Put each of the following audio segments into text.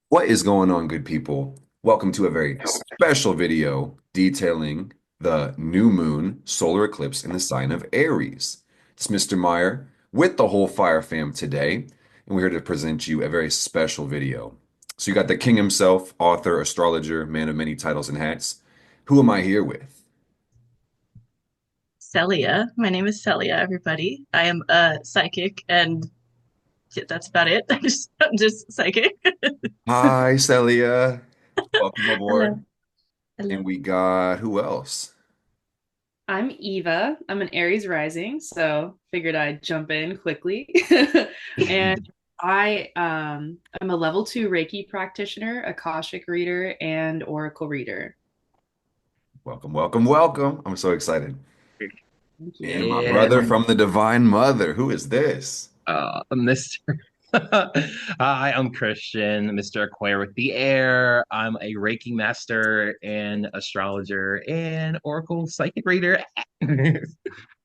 What is going on, good people? Welcome to a very special video detailing the new moon solar eclipse in the sign of Aries. It's Mr. Meyer with the whole Fire fam today, and we're here to present you a very special video. So you got the king himself, author, astrologer, man of many titles and hats. Who am I here with? Celia. My name is Celia, everybody. I am a psychic, and that's about it. I'm just psychic. Hi, Celia. Welcome Hello. aboard. Hello. And we got who else? I'm Eva. I'm an Aries Rising, so figured I'd jump in quickly. And I'm a level 2 Reiki practitioner, Akashic reader, and Oracle reader. Welcome, welcome, welcome. I'm so excited. Thank And my you. brother And from the Divine Mother. Who is this? Mr. Hi, I'm Christian, Mr. Acquire with the Air. I'm a Reiki master and astrologer and Oracle psychic reader.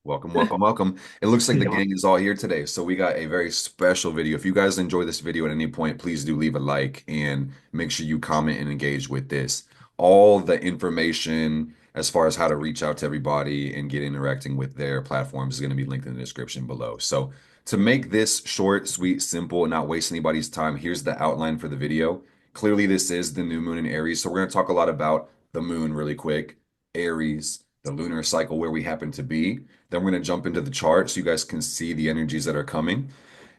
Welcome, welcome, welcome. It looks like the gang is all here today. So we got a very special video. If you guys enjoy this video at any point, please do leave a like and make sure you comment and engage with this. All the information as far as how to reach out to everybody and get interacting with their platforms is going to be linked in the description below. So to make this short, sweet, simple, and not waste anybody's time, here's the outline for the video. Clearly, this is the new moon in Aries. So we're going to talk a lot about the moon really quick, Aries, the lunar cycle where we happen to be. Then we're going to jump into the chart so you guys can see the energies that are coming.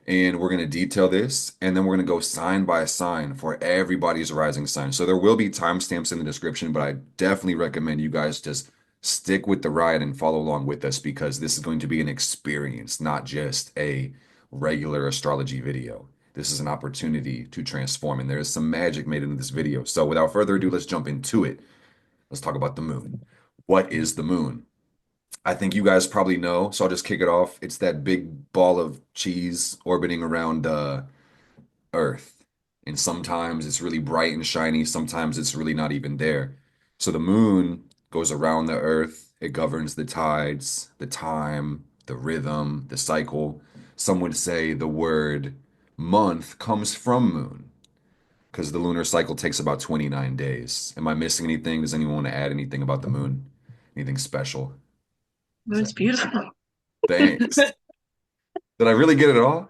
And we're going to detail this. And then we're going to go sign by sign for everybody's rising sign. So there will be timestamps in the description, but I definitely recommend you guys just stick with the ride and follow along with us because this is going to be an experience, not just a regular astrology video. This is an opportunity to transform, and there is some magic made into this video. So without further ado, let's jump into it. Let's talk about the moon. What is the moon? I think you guys probably know, so I'll just kick it off. It's that big ball of cheese orbiting around Earth. And sometimes it's really bright and shiny, sometimes it's really not even there. So the moon goes around the Earth, it governs the tides, the time, the rhythm, the cycle. Some would say the word month comes from moon because the lunar cycle takes about 29 days. Am I missing anything? Does anyone want to add anything about the moon? Anything special? Is that It's beautiful. thanks? Did I really get it all?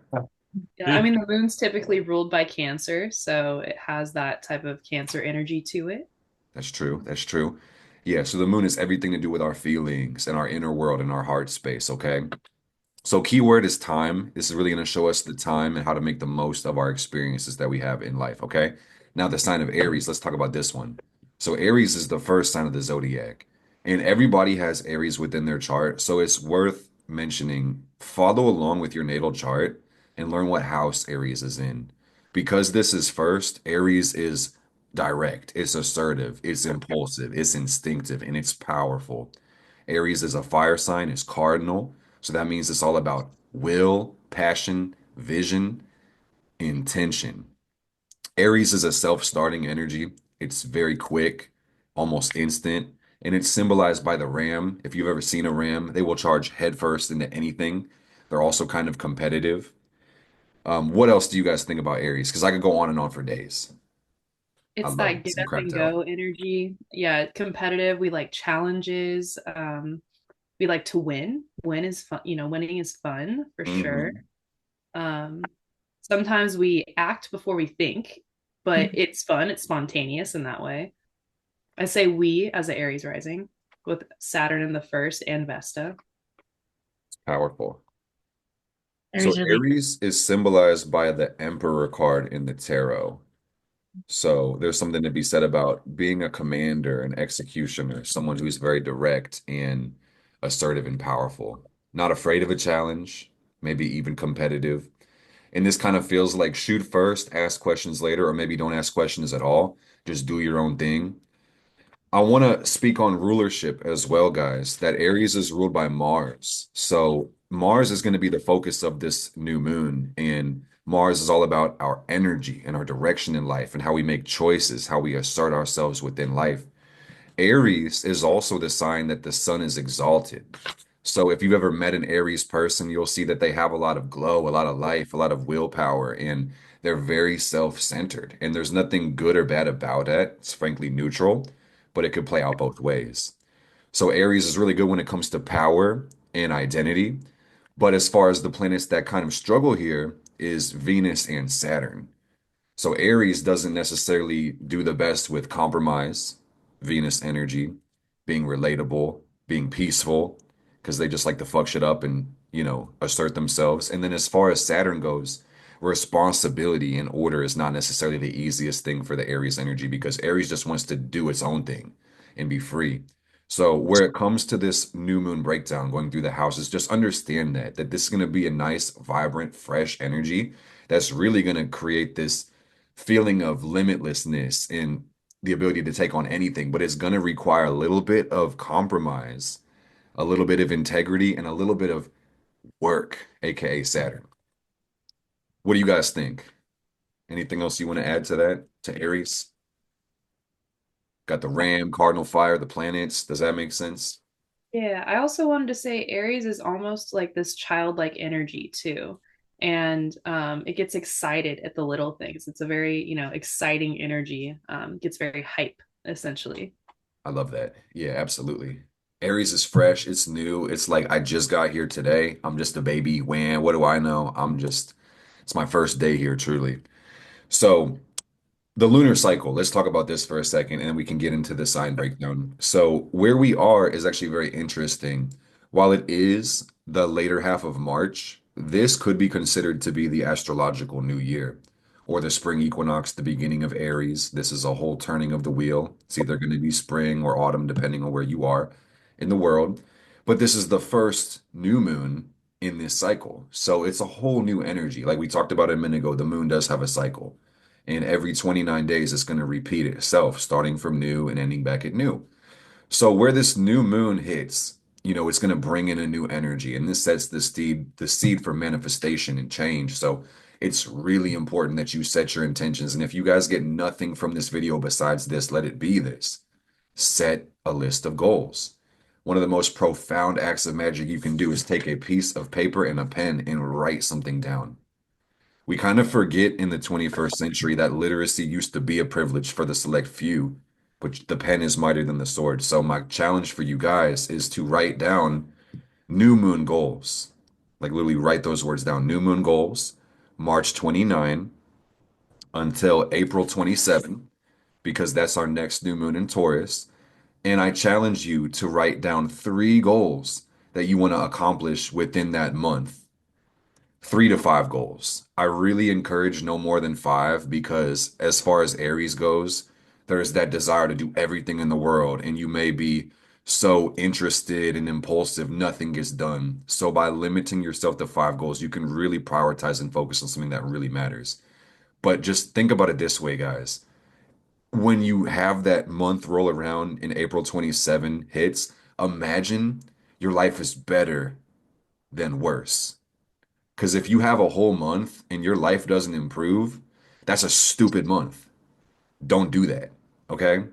Yeah, I mean, the moon's typically ruled by Cancer, so it has that type of Cancer energy to it. That's true. That's true. Yeah, so the moon is everything to do with our feelings and our inner world and our heart space, okay? So keyword is time. This is really going to show us the time and how to make the most of our experiences that we have in life, okay? Now the sign of Aries, let's talk about this one. So Aries is the first sign of the zodiac, and everybody has Aries within their chart, so it's worth mentioning. Follow along with your natal chart and learn what house Aries is in. Because this is first, Aries is direct, it's assertive, it's impulsive, it's instinctive, and it's powerful. Aries is a fire sign, it's cardinal. So that means it's all about will, passion, vision, intention. Aries is a self-starting energy. It's very quick, almost instant, and it's symbolized by the ram. If you've ever seen a ram, they will charge headfirst into anything. They're also kind of competitive. What else do you guys think about Aries? Because I could go on and on for days. I It's love that me get some up and cracked out. go energy. Yeah, competitive. We like challenges. We like to win. Win is fun. Winning is fun for sure. Hmm. Um, Sometimes we act before we think, but it's fun. It's spontaneous in that way. I say we as a Aries rising with Saturn in the first and Vesta. Powerful. So Aries are the Aries is symbolized by the Emperor card in the tarot. So there's something to be said about being a commander, an executioner, someone who's very direct and assertive and powerful, not afraid of a challenge, maybe even competitive. And this kind of feels like shoot first, ask questions later, or maybe don't ask questions at all. Just do your own thing. I want to speak on rulership as well, guys. That Aries is ruled by Mars. So Mars is going to be the focus of this new moon. And Mars is all about our energy and our direction in life and how we make choices, how we assert ourselves within life. Aries is also the sign that the sun is exalted. So if you've ever met an Aries person, you'll see that they have a lot of glow, a lot of life, a lot of willpower, and they're very self-centered. And there's nothing good or bad about it. It's frankly neutral, but it could play out both ways. So Aries is really good when it comes to power and identity. But as far as the planets that kind of struggle here is Venus and Saturn. So Aries doesn't necessarily do the best with compromise, Venus energy, being relatable, being peaceful, because they just like to fuck shit up and, assert themselves. And then as far as Saturn goes, responsibility and order is not necessarily the easiest thing for the Aries energy because Aries just wants to do its own thing and be free. So where it comes to this new moon breakdown going through the houses, just understand that this is going to be a nice, vibrant, fresh energy that's really going to create this feeling of limitlessness and the ability to take on anything, but it's going to require a little bit of compromise, a little bit of integrity, and a little bit of work, aka Saturn. What do you guys think? Anything else you want to add to that? To Aries? Got the Ram, Cardinal Fire, the planets. Does that make sense? Yeah, I also wanted to say Aries is almost like this childlike energy too. And it gets excited at the little things. It's a very, exciting energy. Gets very hype, essentially. I love that. Yeah, absolutely. Aries is fresh, it's new. It's like I just got here today. I'm just a baby. When, what do I know? It's my first day here, truly. So the lunar cycle, let's talk about this for a second, and then we can get into the sign breakdown. So, where we are is actually very interesting. While it is the later half of March, this could be considered to be the astrological new year or the spring equinox, the beginning of Aries. This is a whole turning of the wheel. It's either going to be spring or autumn, depending on where you are in the world. But this is the first new moon in this cycle. So, it's a whole new energy. Like we talked about a minute ago, the moon does have a cycle. And every 29 days, it's going to repeat itself, starting from new and ending back at new. So where this new moon hits, it's going to bring in a new energy, and this sets the seed for manifestation and change. So it's really important that you set your intentions. And if you guys get nothing from this video besides this, let it be this. Set a list of goals. One of the most profound acts of magic you can do is take a piece of paper and a pen and write something down. We kind of forget in the 21st century that literacy used to be a privilege for the select few, but the pen is mightier than the sword. So my challenge for you guys is to write down new moon goals. Like literally write those words down. New moon goals, March 29 until April 27, because that's our next new moon in Taurus. And I challenge you to write down 3 goals that you want to accomplish within that month. 3 to 5 goals. I really encourage no more than 5 because, as far as Aries goes, there's that desire to do everything in the world, and you may be so interested and impulsive, nothing gets done. So, by limiting yourself to 5 goals, you can really prioritize and focus on something that really matters. But just think about it this way, guys. When you have that month roll around and April 27 hits, imagine your life is better than worse. Because if you have a whole month and your life doesn't improve, that's a stupid month. Don't do that. Okay?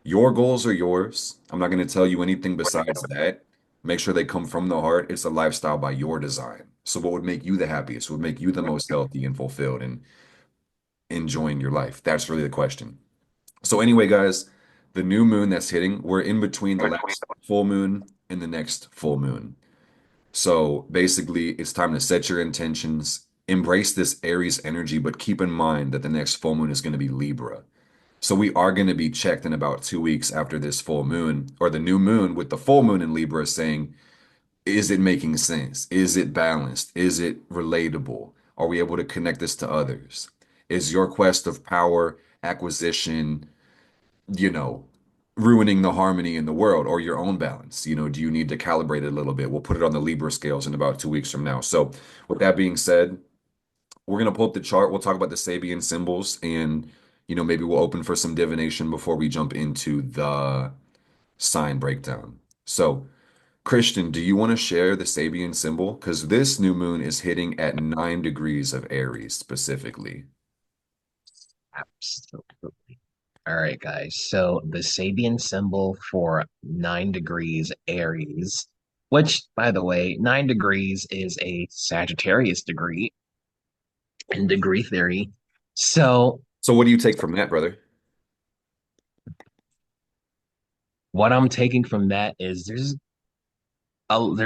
Your goals are yours. I'm not going to tell you anything besides that. Make sure they come from the heart. It's a lifestyle by your design. So, what would make you the happiest? What would make you the most healthy and fulfilled and enjoying your life? That's really the question. So, anyway, guys, the new moon that's hitting, we're in between the last full moon and the next full moon. So basically, it's time to set your intentions, embrace this Aries energy, but keep in mind that the next full moon is going to be Libra. So we are going to be checked in about 2 weeks after this full moon or the new moon with the full moon in Libra saying, is it making sense? Is it balanced? Is it relatable? Are we able to connect this to others? Is your quest of power, acquisition, you know, ruining the harmony in the world or your own balance? Do you need to calibrate it a little bit? We'll put it on the Libra scales in about 2 weeks from now. So, with that being said, we're going to pull up the chart. We'll talk about the Sabian symbols and, maybe we'll open for some divination before we jump into the sign breakdown. So, Christian, do you want to share the Sabian symbol? Because this new moon is hitting at 9 degrees of Aries specifically. Absolutely. All right, guys. So the Sabian symbol for 9 degrees Aries which, by the way, 9 degrees is a Sagittarius degree in degree theory. So, So what do you take from that, brother? what I'm taking from that is there's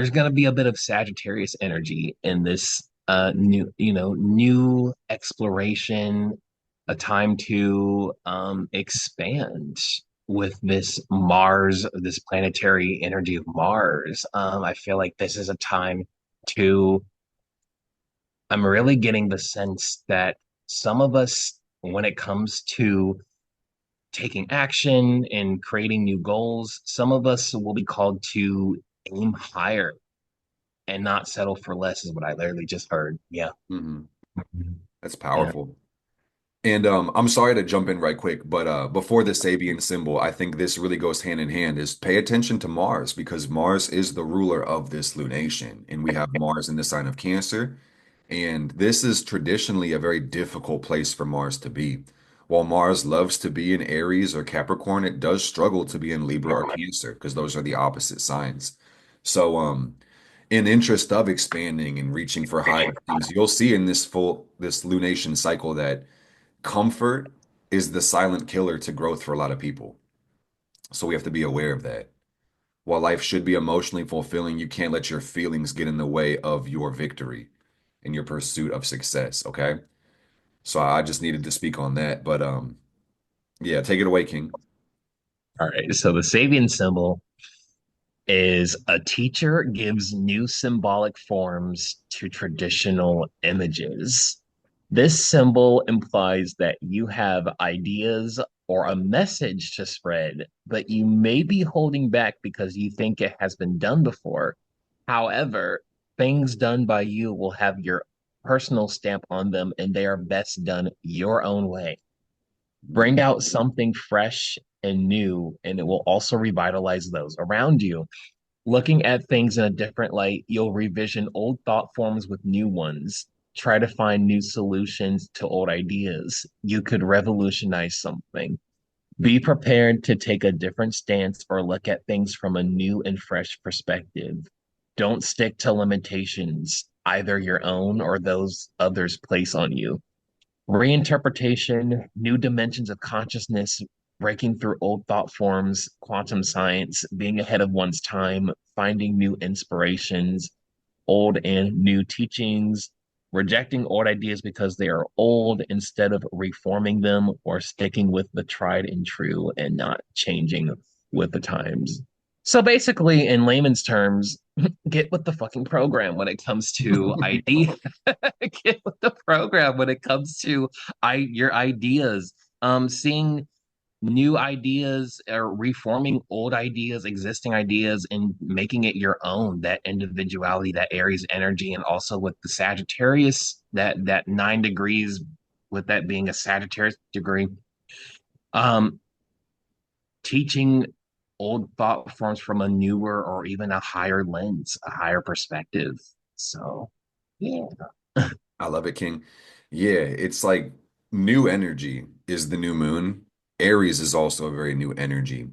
going to be a bit of Sagittarius energy in this new exploration, a time to expand with this Mars, this planetary energy of Mars. I feel like this is a time to I'm really getting the sense that some of us, when it comes to taking action and creating new goals, some of us will be called to aim higher and not settle for less, is what I literally just heard. Yeah. Hmm. That's Yeah. powerful. And I'm sorry to jump in right quick, but before the Sabian symbol, I think this really goes hand in hand is pay attention to Mars because Mars is the ruler of this lunation. And we have Mars in the sign of Cancer. And this is traditionally a very difficult place for Mars to be. While Mars loves to be in Aries or Capricorn, it does struggle to be in Libra or Cancer because those are the opposite signs. So, in interest of expanding and reaching for higher things, you'll see in this lunation cycle that comfort is the silent killer to growth for a lot of people. So we have to be aware of that. While life should be emotionally fulfilling, you can't let your feelings get in the way of your victory and your pursuit of success, okay? So I just needed to speak on that, but yeah, take it away, King. All right. So the Sabian symbol is a teacher gives new symbolic forms to traditional images. This symbol implies that you have ideas or a message to spread, but you may be holding back because you think it has been done before. However, things done by you will have your personal stamp on them and they are best done your own way. Bring out something fresh and new, and it will also revitalize those around you. Looking at things in a different light, you'll revision old thought forms with new ones. Try to find new solutions to old ideas. You could revolutionize something. Be prepared to take a different stance or look at things from a new and fresh perspective. Don't stick to limitations, either your own or those others place on you. Reinterpretation, new dimensions of consciousness, breaking through old thought forms, quantum science, being ahead of one's time, finding new inspirations, old and new teachings, rejecting old ideas because they are old instead of reforming them or sticking with the tried and true and not changing with the times. So basically, in layman's terms, get with the fucking program when it comes to idea. Get with the program when it comes to your ideas. Seeing new ideas or reforming old ideas, existing ideas, and making it your own, that individuality, that Aries energy, and also with the Sagittarius, that 9 degrees, with that being a Sagittarius degree, um, teaching old thought forms from a newer or even a higher lens, a higher perspective. So yeah. I love it, King. Yeah, it's like new energy is the new moon. Aries is also a very new energy.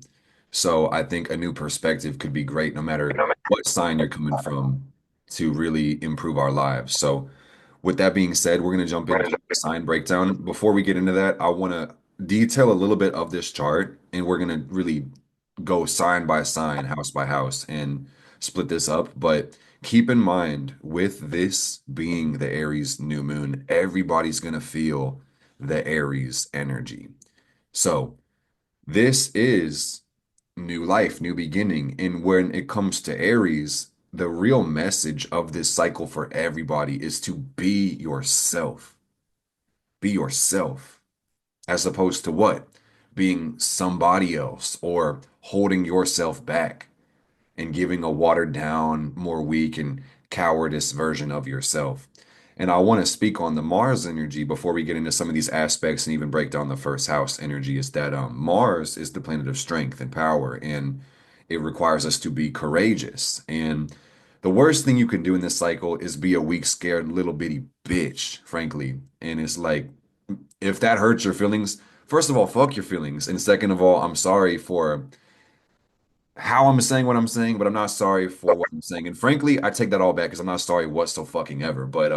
So I think a new perspective could be great no matter what sign you're coming from to really improve our lives. So with that being said, we're going to jump into the sign breakdown. Before we get into that, I want to detail a little bit of this chart, and we're going to really go sign by sign, house by house, and split this up. But keep in mind, with this being the Aries new moon, everybody's going to feel the Aries energy. So this is new life, new beginning. And when it comes to Aries, the real message of this cycle for everybody is to be yourself. Be yourself, as opposed to what? Being somebody else or holding yourself back and giving a watered down, more weak and cowardice version of yourself. And I want to speak on the Mars energy before we get into some of these aspects and even break down the first house energy is that Mars is the planet of strength and power, and it requires us to be courageous. And the worst thing you can do in this cycle is be a weak, scared little bitty bitch, frankly. And it's like, if that hurts your feelings, first of all, fuck your feelings. And second of all, I'm sorry for how I'm saying what I'm saying, but I'm not sorry for what I'm saying. And frankly, I take that all back because I'm not sorry whatso fucking ever. But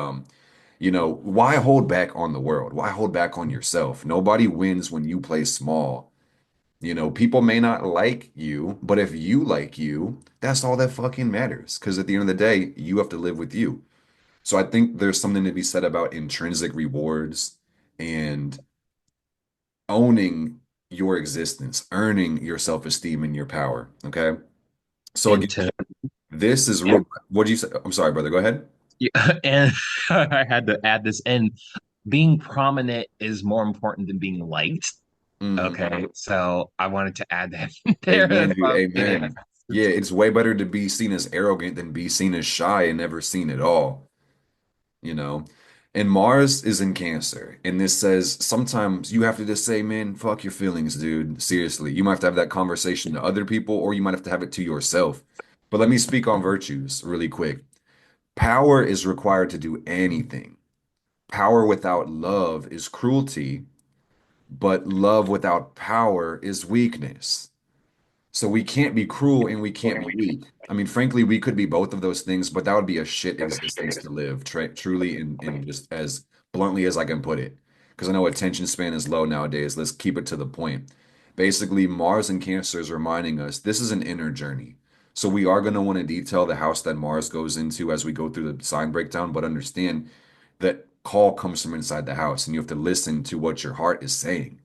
why hold back on the world? Why hold back on yourself? Nobody wins when you play small. People may not like you, but if you like you, that's all that fucking matters. Because at the end of the day, you have to live with you. So I think there's something to be said about intrinsic rewards and owning your existence, earning your self-esteem and your power. Okay. So again, And to this is yeah, real. What do you say? I'm sorry, brother. Go ahead. and I had to add this in. Being prominent is more important than being liked. Mhm. Okay, so I wanted to add that in there. Amen, That's dude. why I'm being a Amen. Yeah, it's way better to be seen as arrogant than be seen as shy and never seen at all. you know. And Mars is in Cancer, and this says sometimes you have to just say, man, fuck your feelings, dude. Seriously, you might have to have that conversation to other people, or you might have to have it to yourself. But let me speak on virtues really quick. Power is required to do anything. Power without love is cruelty, but love without power is weakness. So we can't be cruel and we can't be weak. I mean, frankly, we could be both of those things, but that would be a shit existence to live, truly, and just as bluntly as I can put it. Because I know attention span is low nowadays. Let's keep it to the point. Basically, Mars and Cancer is reminding us this is an inner journey. So we are going to want to detail the house that Mars goes into as we go through the sign breakdown, but understand that call comes from inside the house, and you have to listen to what your heart is saying,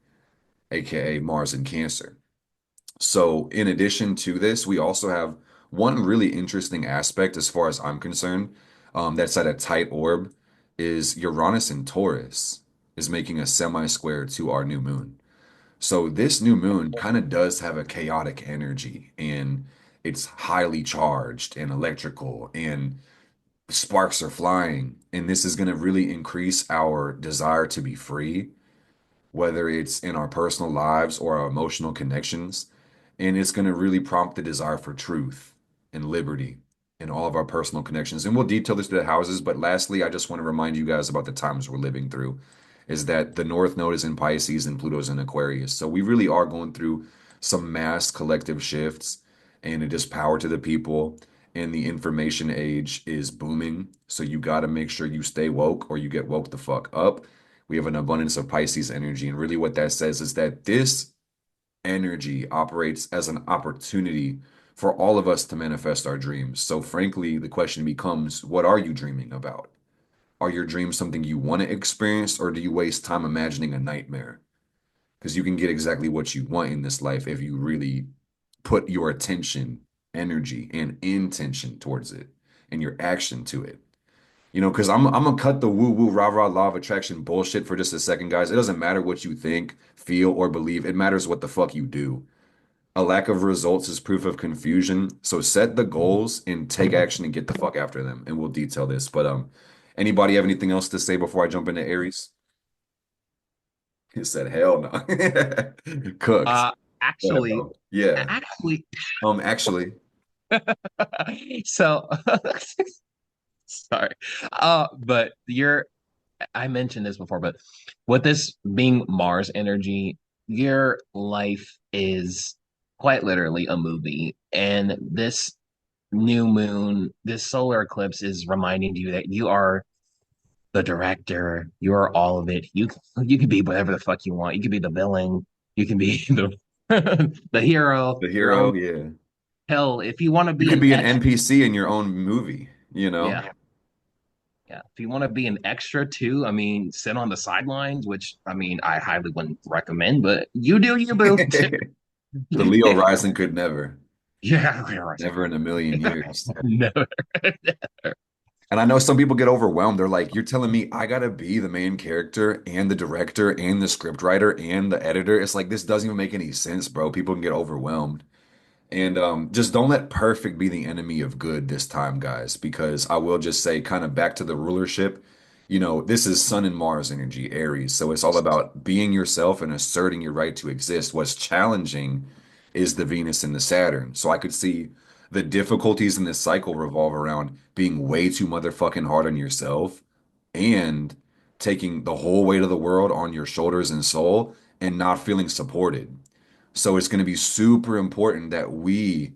aka Mars and Cancer. So, in addition to this, we also have one really interesting aspect, as far as I'm concerned, that's at a tight orb, is Uranus in Taurus is making a semi-square to our new moon. So, this new moon kind of does have a chaotic energy, and it's highly charged and electrical, and sparks are flying. And this is going to really increase our desire to be free, whether it's in our personal lives or our emotional connections. And it's going to really prompt the desire for truth and liberty in all of our personal connections. And we'll detail this to the houses. But lastly, I just want to remind you guys about the times we're living through is that the North Node is in Pisces and Pluto's in Aquarius. So we really are going through some mass collective shifts, and it is power to the people. And the information age is booming. So you got to make sure you stay woke or you get woke the fuck up. We have an abundance of Pisces energy. And really, what that says is that this energy operates as an opportunity for all of us to manifest our dreams. So, frankly, the question becomes, what are you dreaming about? Are your dreams something you want to experience, or do you waste time imagining a nightmare? Because you can get exactly what you want in this life if you really put your attention, energy, and intention towards it and your action to it. Because I'm gonna cut the woo woo rah rah law of attraction bullshit for just a second, guys. It doesn't matter what you think, feel, or believe. It matters what the fuck you do. A lack of results is proof of confusion. So set the goals and take action and get the fuck after them. And we'll detail this. But anybody have anything else to say before I jump into Aries? He said, hell no. Cooked. uh What, actually bro? Yeah. actually Actually, so sorry. But you're I mentioned this before, but with this being Mars energy, your life is quite literally a movie. And this new moon, this solar eclipse is reminding you that you are the director, you're all of it. You can be whatever the fuck you want. You can be the villain, you can be the the hero, the your own hero, yeah. hell. If you want to You be could an be an extra, NPC in your own movie. yeah. Yeah, if you want to be an extra too, I mean, sit on the sidelines, which I mean, I highly wouldn't recommend, but you do you, boo. The Leo Rising could never, Yeah, we are. never in a million years. Never. And I know some people get overwhelmed. They're like, you're telling me I gotta be the main character and the director and the script writer and the editor. It's like this doesn't even make any sense, bro. People can get overwhelmed. And just don't let perfect be the enemy of good this time, guys, because I will just say, kind of back to the rulership, this is Sun and Mars energy, Aries. So it's all about being yourself and asserting your right to exist. What's challenging is the Venus and the Saturn. So I could see the difficulties in this cycle revolve around being way too motherfucking hard on yourself and taking the whole weight of the world on your shoulders and soul and not feeling supported. So it's going to be super important that we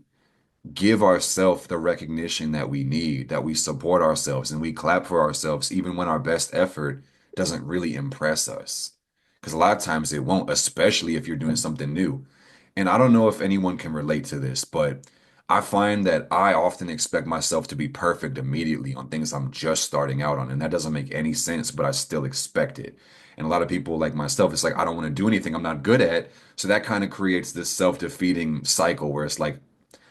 give ourselves the recognition that we need, that we support ourselves and we clap for ourselves, even when our best effort doesn't really impress us. Because a lot of times it won't, especially if you're doing something new. And I don't know if anyone can relate to this, but I find that I often expect myself to be perfect immediately on things I'm just starting out on. And that doesn't make any sense, but I still expect it. And a lot of people like myself, it's like, I don't want to do anything I'm not good at. So that kind of creates this self-defeating cycle where it's like,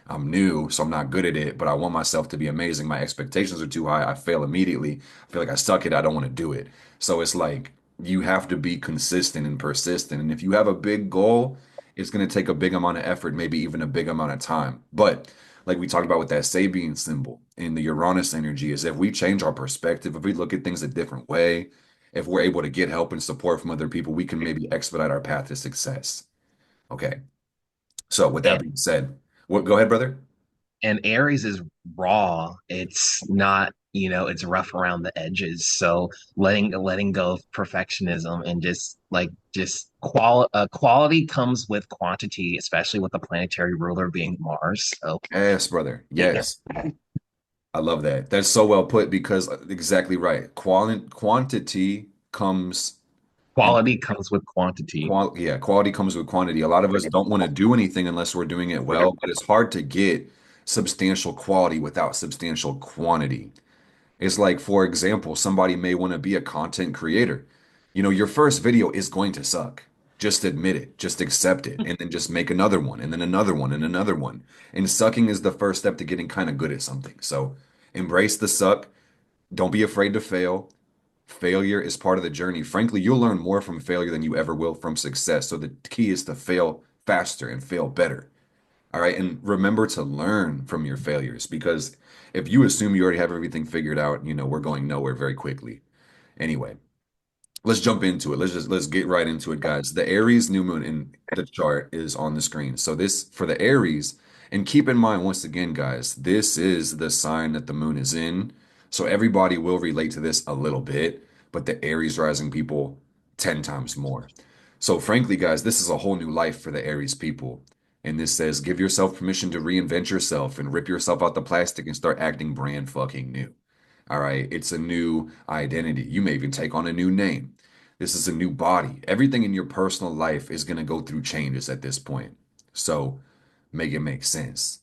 I'm new, so I'm not good at it, but I want myself to be amazing. My expectations are too high. I fail immediately. I feel like I suck at it. I don't want to do it. So it's like you have to be consistent and persistent. And if you have a big goal, it's going to take a big amount of effort, maybe even a big amount of time. But like we talked about with that Sabian symbol in the Uranus energy, is if we change our perspective, if we look at things a different way, if we're able to get help and support from other people, we can maybe expedite our path to success. Okay. So with that And, being said, what, go ahead, brother. and Aries is raw. It's not, it's rough around the edges. So letting go of perfectionism and quality comes with quantity, especially with the planetary ruler being Mars. So Yes, brother. Yes. I love that. That's so well put because exactly right. Quantity comes and quality comes with quantity. quality comes with quantity. A lot of us don't want to do anything unless we're doing it well, but it's hard to get substantial quality without substantial quantity. It's like, for example, somebody may want to be a content creator. Your first video is going to suck. Just admit it, just accept it, and then just make another one, and then another one, and another one. And sucking is the first step to getting kind of good at something. So embrace the suck. Don't be afraid to fail. Failure is part of the journey. Frankly, you'll learn more from failure than you ever will from success. So the key is to fail faster and fail better. All right. And remember to learn from your failures because if you assume you already have everything figured out, we're going nowhere very quickly. Anyway, let's jump into it. Let's get right into it, guys. The Aries new moon in the chart is on the screen. So this for the Aries, and keep in mind once again, guys, this is the sign that the moon is in. So everybody will relate to this a little bit, but the Aries rising people 10 times more. So frankly, guys, this is a whole new life for the Aries people. And this says, give yourself permission to reinvent yourself and rip yourself out the plastic and start acting brand fucking new. All right. It's a new identity. You may even take on a new name. This is a new body. Everything in your personal life is going to go through changes at this point. So make it make sense.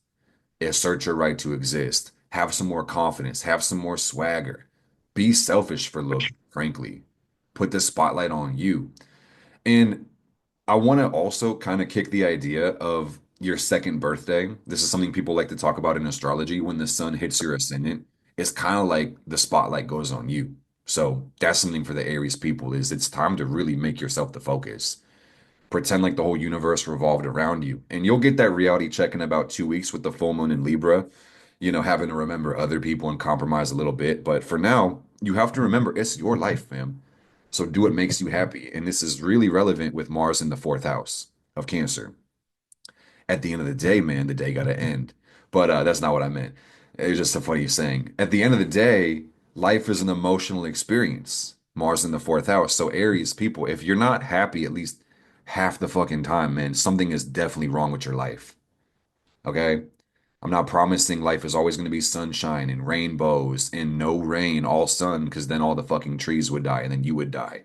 Assert your right to exist. Have some more confidence. Have some more swagger. Be selfish for a little, frankly. Put the spotlight on you. And I want to also kind of kick the idea of your second birthday. This is something people like to talk about in astrology. When the sun hits your ascendant, it's kind of like the spotlight goes on you. So that's something for the Aries people is it's time to really make yourself the focus. Pretend like the whole universe revolved around you. And you'll get that reality check in about 2 weeks with the full moon in Libra, having to remember other people and compromise a little bit. But for now, you have to remember it's your life, fam. So do what makes you happy. And this is really relevant with Mars in the fourth house of Cancer. At the end of the day, man, the day got to end. But that's not what I meant. It was just a funny saying. At the end of the day, life is an emotional experience. Mars in the fourth house. So Aries people, if you're not happy at least half the fucking time, man, something is definitely wrong with your life. Okay? I'm not promising life is always going to be sunshine and rainbows and no rain, all sun, because then all the fucking trees would die and then you would die.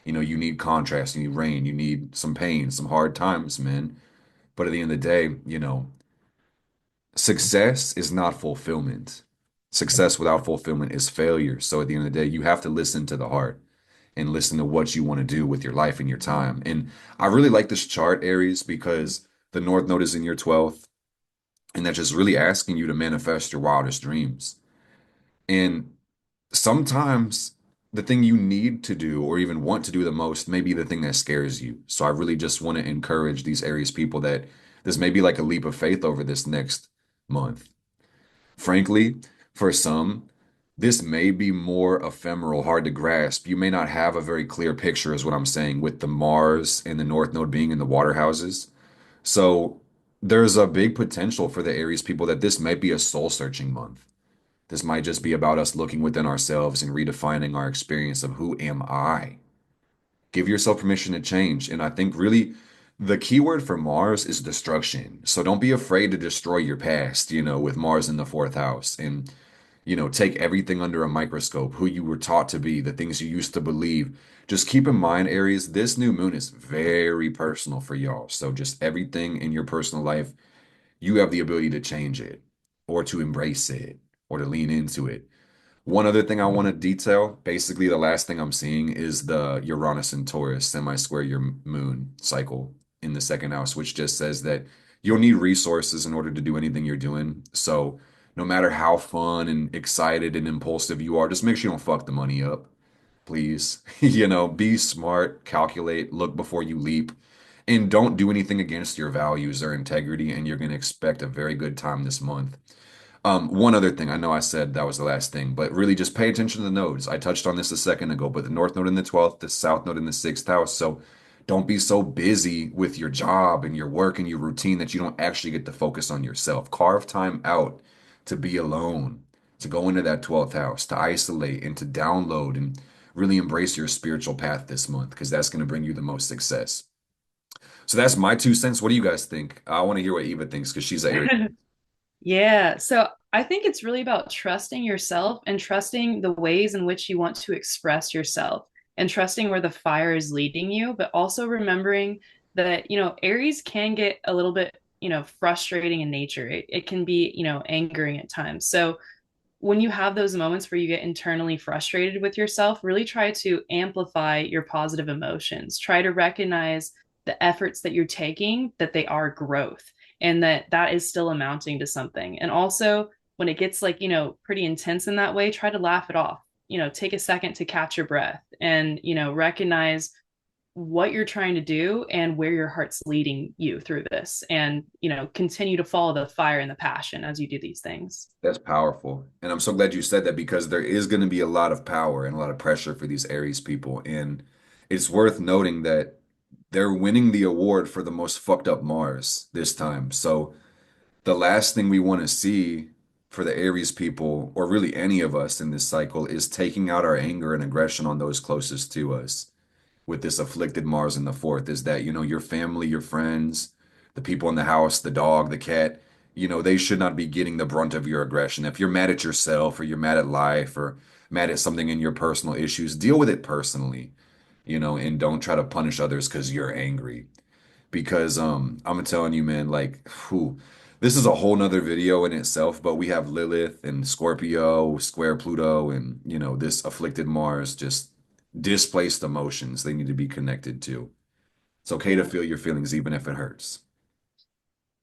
You need contrast, you need rain, you need some pain, some hard times, man. But at the end of the day, success is not fulfillment. Success without fulfillment is failure. So at the end of the day, you have to listen to the heart and listen to what you want to do with your life and your time. And I really like this chart, Aries, because the North Node is in your 12th, and that's just really asking you to manifest your wildest dreams. And sometimes the thing you need to do or even want to do the most may be the thing that scares you. So I really just want to encourage these Aries people that this may be like a leap of faith over this next month. Frankly, for some, this may be more ephemeral, hard to grasp. You may not have a very clear picture, is what I'm saying, with the Mars and the North Node being in the water houses. So there's a big potential for the Aries people that this might be a soul searching month. This might just be about us looking within ourselves and redefining our experience of who am I? Give yourself permission to change. And I think really The key word for Mars is destruction. So don't be afraid to destroy your past, with Mars in the fourth house. And, take everything under a microscope, who you were taught to be, the things you used to believe. Just keep in mind, Aries, this new moon is very personal for y'all. So just everything in your personal life, you have the ability to change it or to embrace it or to lean into it. One other thing I want to detail, basically the last thing I'm seeing is the Uranus and Taurus semi-square your moon cycle in the second house, which just says that you'll need resources in order to do anything you're doing. So no matter how fun and excited and impulsive you are, just make sure you don't fuck the money up, please. Be smart, calculate, look before you leap, and don't do anything against your values or integrity, and you're going to expect a very good time this month. One other thing, I know I said that was the last thing, but really just pay attention to the nodes. I touched on this a second ago, but the North Node in the 12th, the South Node in the sixth house. So don't be so busy with your job and your work and your routine that you don't actually get to focus on yourself. Carve time out to be alone, to go into that 12th house, to isolate and to download and really embrace your spiritual path this month, because that's going to bring you the most success. So that's my 2 cents. What do you guys think? I want to hear what Eva thinks because she's an Aries. Yeah, so I think it's really about trusting yourself and trusting the ways in which you want to express yourself and trusting where the fire is leading you, but also remembering that, Aries can get a little bit, frustrating in nature. It can be, angering at times. So when you have those moments where you get internally frustrated with yourself, really try to amplify your positive emotions. Try to recognize the efforts that you're taking, that they are growth and that is still amounting to something. And also, when it gets like, pretty intense in that way, try to laugh it off. Take a second to catch your breath and, recognize what you're trying to do and where your heart's leading you through this and continue to follow the fire and the passion as you do these things. That's powerful. And I'm so glad you said that because there is going to be a lot of power and a lot of pressure for these Aries people. And it's worth noting that they're winning the award for the most fucked up Mars this time. So the last thing we want to see for the Aries people, or really any of us in this cycle, is taking out our anger and aggression on those closest to us with this afflicted Mars in the fourth is that, your family, your friends, the people in the house, the dog, the cat, they should not be getting the brunt of your aggression. If you're mad at yourself or you're mad at life or mad at something in your personal issues, deal with it personally, and don't try to punish others because you're angry. Because I'm telling you, man, like, this is a whole nother video in itself, but we have Lilith and Scorpio, square Pluto, and this afflicted Mars, just displaced emotions they need to be connected to. It's okay to Yeah. feel your feelings even if it hurts.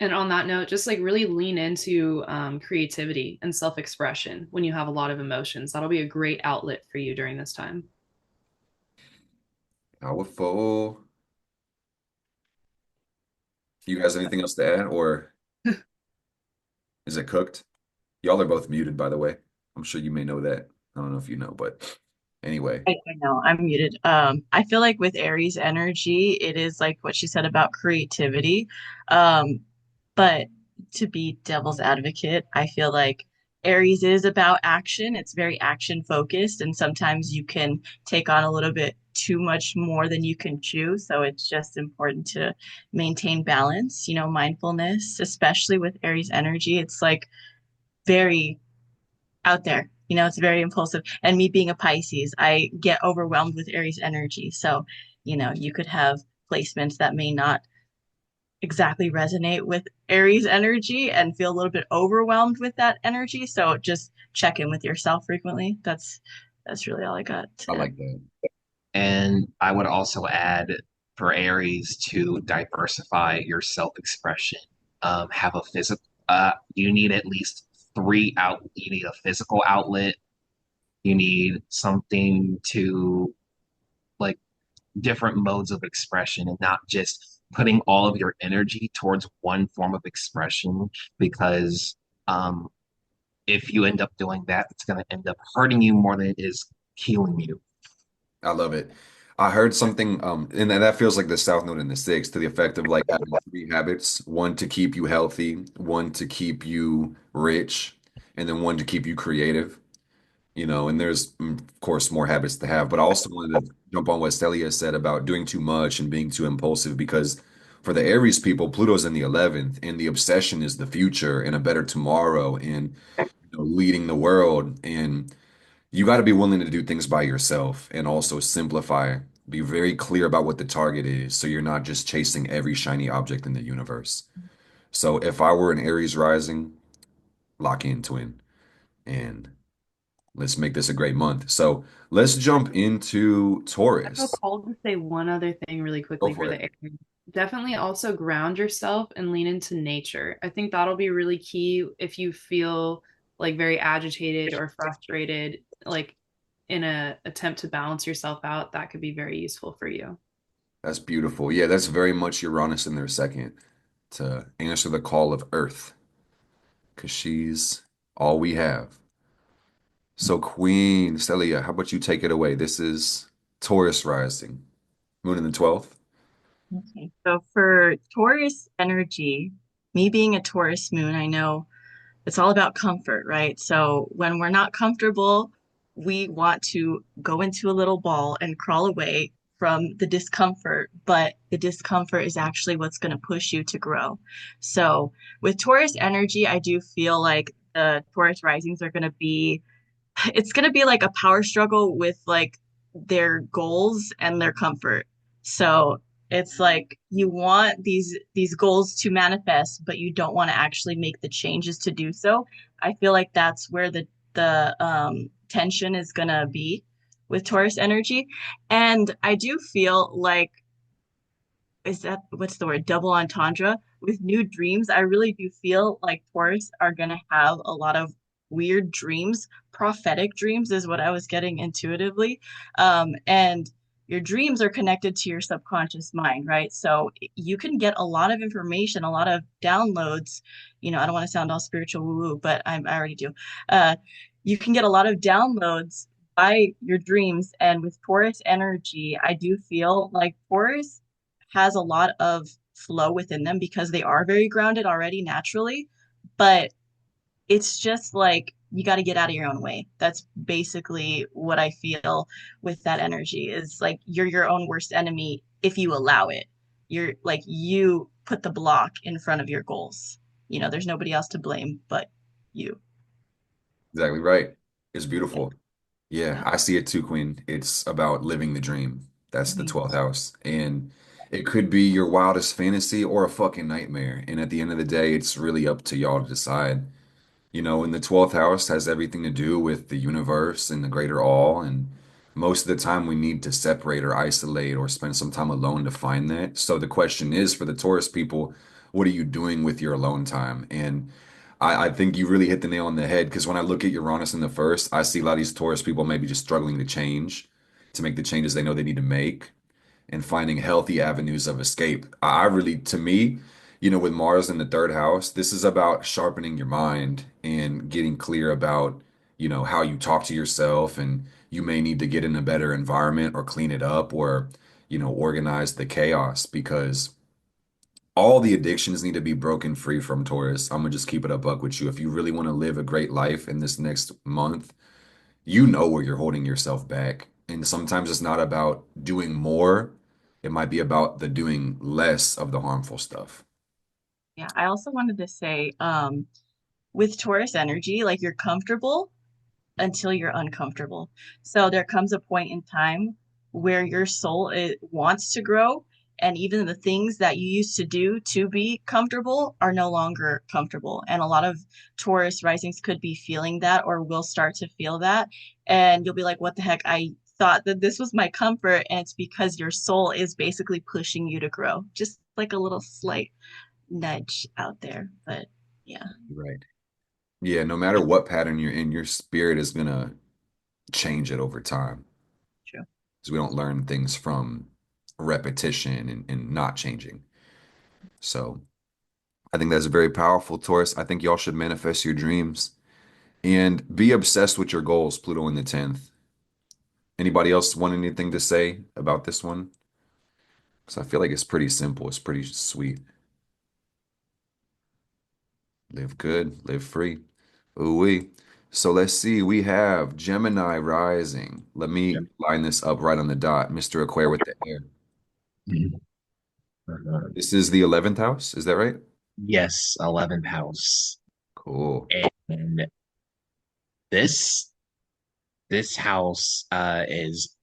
And on that note, just like really lean into creativity and self expression when you have a lot of emotions. That'll be a great outlet for you during this time. Powerful. You guys anything else to add, or is it cooked? Y'all are both muted, by the way. I'm sure you may know that. I don't know if you know, but anyway. I know I'm muted. I feel like with Aries energy, it is like what she said about creativity. Um, but to be devil's advocate, I feel like Aries is about action. It's very action focused, and sometimes you can take on a little bit too much more than you can chew. So it's just important to maintain balance, mindfulness, especially with Aries energy. It's like very out there. It's very impulsive. And me being a Pisces, I get overwhelmed with Aries energy. So, you could have placements that may not exactly resonate with Aries energy and feel a little bit overwhelmed with that energy. So just check in with yourself frequently. That's really all I got I to add. like that. And I would also add for Aries to diversify your self-expression. Have a physical, you need at least you need a physical outlet. You need something to like different modes of expression and not just putting all of your energy towards one form of expression because um, if you end up doing that, it's going to end up hurting you more than it is healing you. I love it. I heard something, and that feels like the South Node in the sixth, to the effect of like having three habits: one to keep you healthy, one to keep you rich, and then one to keep you creative. And there's, of course, more habits to have. But I also wanted to jump on what Celia said about doing too much and being too impulsive, because For the Aries people, Pluto's in the 11th, and the obsession is the future and a better tomorrow and leading the world. And you got to be willing to do things by yourself and also simplify. Be very clear about what the target is so you're not just chasing every shiny object in the universe. So if I were an Aries rising, lock in, twin, and let's make this a great month. So let's jump into I feel Taurus. called to say one other thing really Go quickly for for it. the air. Definitely also ground yourself and lean into nature. I think that'll be really key if you feel like very agitated or frustrated, like in a attempt to balance yourself out, that could be very useful for you. That's beautiful. Yeah, that's very much Uranus in their second to answer the call of Earth because she's all we have. So, Queen Celia, how about you take it away? This is Taurus rising, moon in the 12th. Okay. So for Taurus energy, me being a Taurus moon, I know it's all about comfort, right? So when we're not comfortable, we want to go into a little ball and crawl away from the discomfort, but the discomfort is actually what's going to push you to grow. So with Taurus energy, I do feel like the Taurus risings are going to be it's going to be like a power struggle with like their goals and their comfort. So it's like you want these goals to manifest, but you don't want to actually make the changes to do so. I feel like that's where the tension is going to be with Taurus energy. And I do feel like is that what's the word? Double entendre with new dreams. I really do feel like Taurus are gonna have a lot of weird dreams. Prophetic dreams is what I was getting intuitively. And your dreams are connected to your subconscious mind, right? So you can get a lot of information, a lot of downloads. I don't want to sound all spiritual woo-woo, but I already do. You can get a lot of downloads by your dreams. And with Taurus energy, I do feel like Taurus has a lot of flow within them because they are very grounded already naturally. But it's just like you got to get out of your own way. That's basically what I feel with that energy is like you're your own worst enemy if you allow it. You're like you put the block in front of your goals. There's nobody else to blame but you. Exactly right. It's beautiful. Yeah, Yeah. I see it too, Queen. It's about living the dream. That's the Mhm. 12th house. And it could be your wildest fantasy or a fucking nightmare. And at the end of the day, it's really up to y'all to decide. And the 12th house has everything to do with the universe and the greater all. And most of the time, we need to separate or isolate or spend some time alone to find that. So the question is for the Taurus people, what are you doing with your alone time? And I think you really hit the nail on the head because when I look at Uranus in the first, I see a lot of these Taurus people maybe just struggling to change, to make the changes they know they need to make and finding healthy avenues of escape. I really, to me, with Mars in the third house, this is about sharpening your mind and getting clear about, how you talk to yourself. And you may need to get in a better environment or clean it up or, organize the chaos because all the addictions need to be broken free from Taurus. I'm gonna just keep it a buck with you. If you really want to live a great life in this next month, you know where you're holding yourself back. And sometimes it's not about doing more. It might be about the doing less of the harmful stuff. Yeah. I also wanted to say, with Taurus energy, like you're comfortable until you're uncomfortable. So there comes a point in time where your soul wants to grow, and even the things that you used to do to be comfortable are no longer comfortable. And a lot of Taurus risings could be feeling that or will start to feel that. And you'll be like, what the heck? I thought that this was my comfort. And it's because your soul is basically pushing you to grow, just like a little slight nudge out there. But yeah, Right. Yeah, no matter what pattern you're in, your spirit is gonna change it over time. true. Because we don't learn things from repetition and not changing. So I think that's very powerful, Taurus. I think y'all should manifest your dreams and be obsessed with your goals, Pluto in the 10th. Anybody else want anything to say about this one? Because I feel like it's pretty simple. It's pretty sweet. Live good, live free. Ooh-wee. So let's see. We have Gemini Rising. Let me line this up right on the dot. Mr. Aquarius with the air. Uh-huh. This is the 11th house, is that right? Yes, 11th house. Cool. And this this house is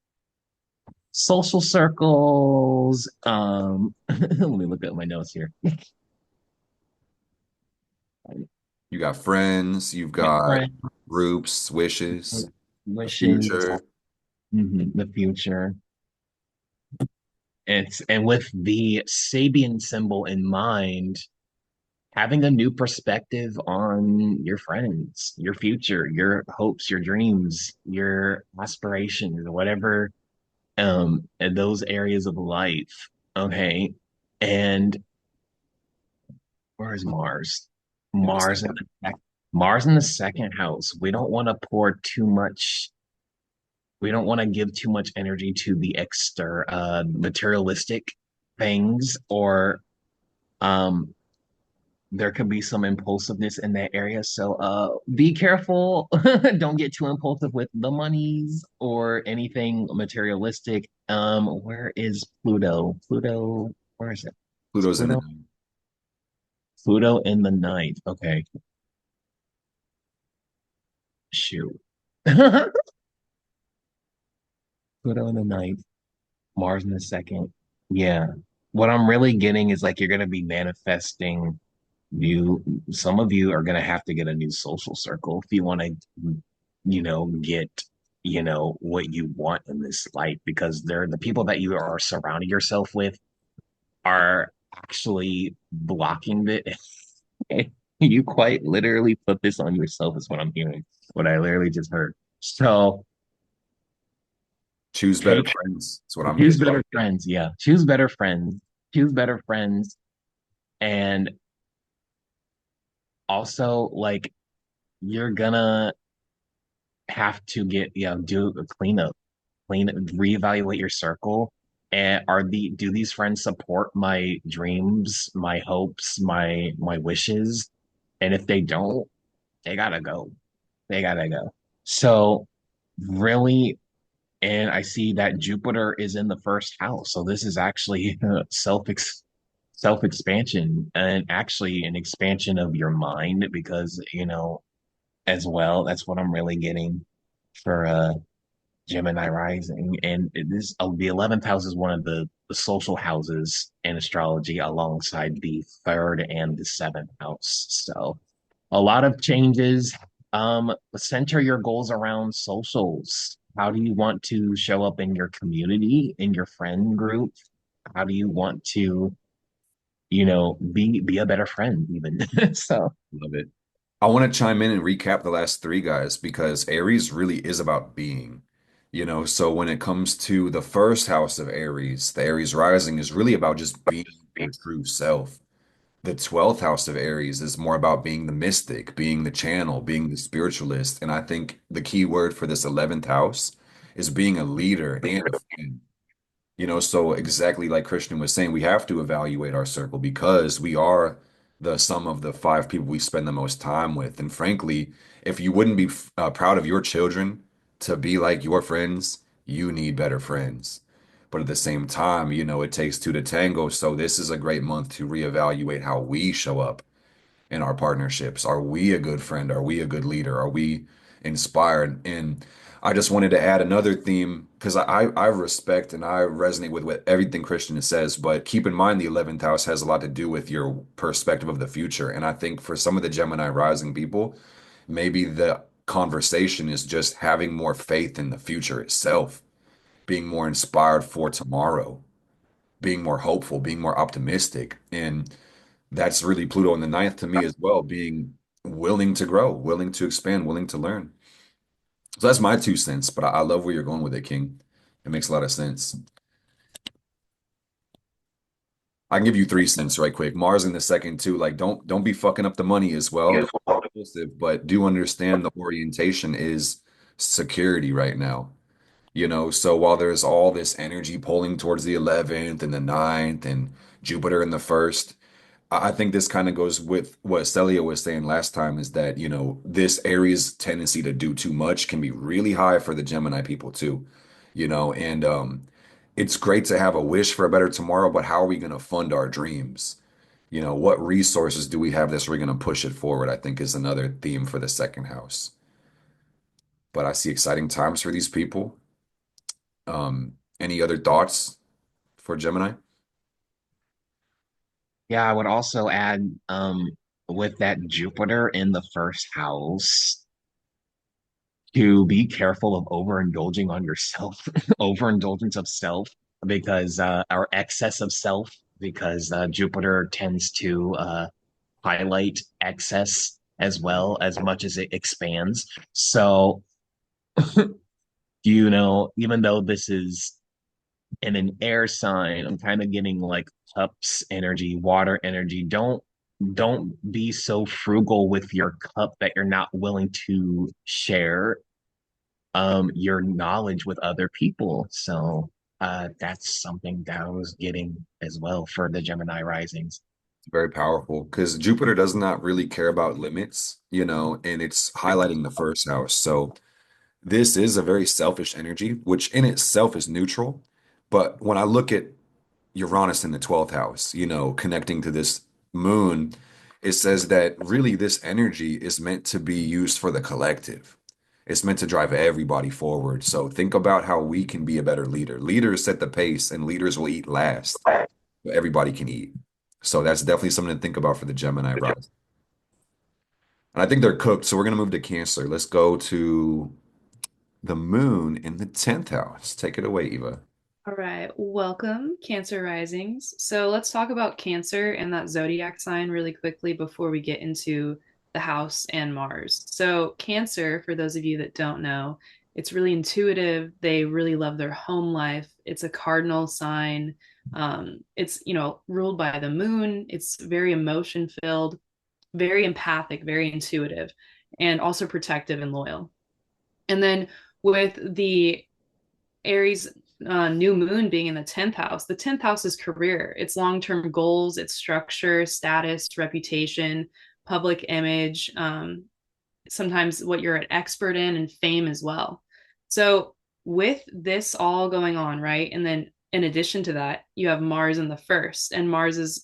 social circles. Let me look at my notes here. You got friends, you've Got got friends, groups, wishes, the wishes, future. the future. And with the Sabian symbol in mind, having a new perspective on your friends, your future, your hopes, your dreams, your aspirations, whatever in those areas of life. Okay. And where is Mars? In the Mars in second. the Mars in the second house. We don't want to pour too much. We don't want to give too much energy to the materialistic things, or um, there could be some impulsiveness in that area. So be careful. Don't get too impulsive with the monies or anything materialistic. Where is Pluto? Pluto, where is it? Is Pluto's in the Pluto? ninth. Pluto in the ninth. Okay. Shoot. Pluto in the ninth, Mars in the second. Yeah. What I'm really getting is like you're gonna be manifesting you some of you are going to have to get a new social circle if you want to get what you want in this life, because they're the people that you are surrounding yourself with are actually blocking it. You quite literally put this on yourself is what I'm hearing, what I literally just heard. So Choose better take friends. That's what I'm choose getting. better friends. Yeah, choose better friends. Choose better friends. And also, like, you're gonna have to do a cleanup, reevaluate your circle. And do these friends support my dreams, my hopes, my wishes? And if they don't, they gotta go. They gotta go. So really, and I see that Jupiter is in the first house. So this is actually self expansion, and actually an expansion of your mind, because as well. That's what I'm really getting for Gemini Rising. And the 11th house is one of the social houses in astrology alongside the third and the seventh house. So a lot of changes. Center your goals around socials. How do you want to show up in your community, in your friend group? How do you want to, be a better friend even? So Love it. I want to chime in and recap the last three guys because Aries really is about being. So when it comes to the first house of Aries, the Aries rising is really about just being your true self. The 12th house of Aries is more about being the mystic, being the channel, being the spiritualist. And I think the key word for this 11th house is being a leader and a friend. So exactly like Christian was saying, we have to evaluate our circle because we are the sum of the five people we spend the most time with. And frankly, if you wouldn't be proud of your children to be like your friends, you need better friends. But at the same time, it takes two to tango. So this is a great month to reevaluate how we show up in our partnerships. Are we a good friend? Are we a good leader? Are we inspired? And I just wanted to add another theme because I respect and I resonate with what everything Christian says, but keep in mind the 11th house has a lot to do with your perspective of the future. And I think for some of the Gemini rising people, maybe the conversation is just having more faith in the future itself, being more inspired for tomorrow, being more hopeful, being more optimistic. And that's really Pluto in the ninth to me as well, being willing to grow, willing to expand, willing to learn. So that's my 2 cents, but I love where you're going with it, King. It makes a lot of sense. I can give you 3 cents right quick. Mars in the second too. Like don't be fucking up the money as well. Don't be impulsive, but do understand the orientation is security right now. So while there's all this energy pulling towards the 11th and the ninth and Jupiter in the first, I think this kind of goes with what Celia was saying last time is that, this Aries tendency to do too much can be really high for the Gemini people too, and it's great to have a wish for a better tomorrow, but how are we going to fund our dreams? What resources do we have that's we're going to push it forward? I think is another theme for the second house. But I see exciting times for these people. Any other thoughts for Gemini? Yeah, I would also add with that Jupiter in the first house to be careful of overindulging on yourself, overindulgence of self, because our excess of self, because Jupiter tends to highlight excess as well as much as it expands. So, even though this is in an air sign, I'm kind of getting like cups energy, water energy. Don't be so frugal with your cup that you're not willing to share your knowledge with other people. So that's something that I was getting as well for the Gemini risings. It's very powerful because Jupiter does not really care about limits, and it's highlighting the first house. So this is a very selfish energy, which in itself is neutral. But when I look at Uranus in the 12th house, connecting to this moon, it says that really this energy is meant to be used for the collective. It's meant to drive everybody forward. So think about how we can be a better leader. Leaders set the pace, and leaders will eat last. But everybody can eat. So that's definitely something to think about for the Gemini rise. And I think they're cooked. So we're going to move to Cancer. Let's go to the moon in the 10th house. Take it away, Eva. All right, welcome, Cancer Risings. So let's talk about Cancer and that zodiac sign really quickly before we get into the house and Mars. So, Cancer, for those of you that don't know, it's really intuitive. They really love their home life. It's a cardinal sign. It's, ruled by the moon. It's very emotion filled, very empathic, very intuitive, and also protective and loyal. And then with the Aries new moon being in the 10th house. The 10th house is career, it's long term goals, it's structure, status, reputation, public image, sometimes what you're an expert in, and fame as well. So, with this all going on, right? And then in addition to that, you have Mars in the first, and Mars is,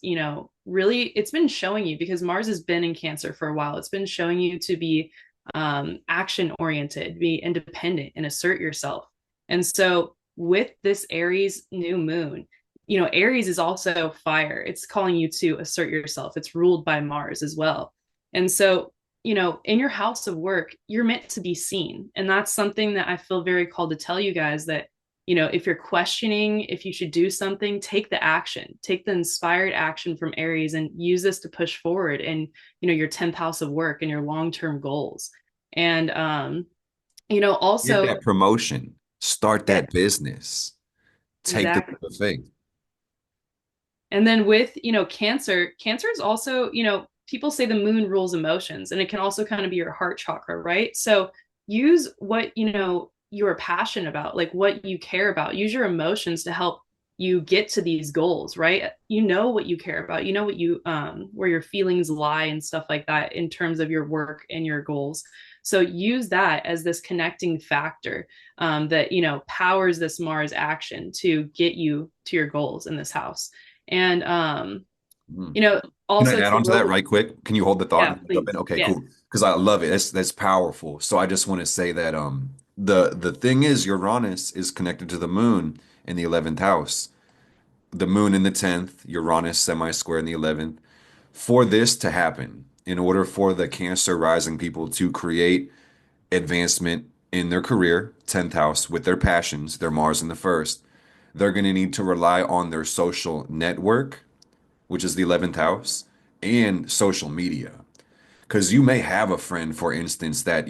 really, it's been showing you because Mars has been in Cancer for a while. It's been showing you to be action oriented, be independent, and assert yourself. And so with this Aries new moon, Aries is also fire. It's calling you to assert yourself. It's ruled by Mars as well. And so, in your house of work, you're meant to be seen. And that's something that I feel very called to tell you guys that, if you're questioning if you should do something, take the action, take the inspired action from Aries and use this to push forward in, your 10th house of work and your long-term goals. And, Get also, that promotion. Start yeah, that business. Take the exactly. thing. And then with, Cancer is also, people say the moon rules emotions and it can also kind of be your heart chakra, right? So use what, you're passionate about, like what you care about. Use your emotions to help you get to these goals, right? You know what you care about. You know what where your feelings lie and stuff like that in terms of your work and your goals. So use that as this connecting factor that, powers this Mars action to get you to your goals in this house. And Mhm. Can I also it's add the on to that global. right quick? Can you hold the thought Yeah, and jump in? please. Okay, Yeah. cool. Because I love it. That's powerful. So I just want to say that the thing is Uranus is connected to the moon in the 11th house. The moon in the 10th, Uranus semi-square in the 11th. For this to happen, in order for the Cancer rising people to create advancement in their career, 10th house, with their passions, their Mars in the first, they're going to need to rely on their social network, which is the 11th house, and social media. Because you may have a friend, for instance, that,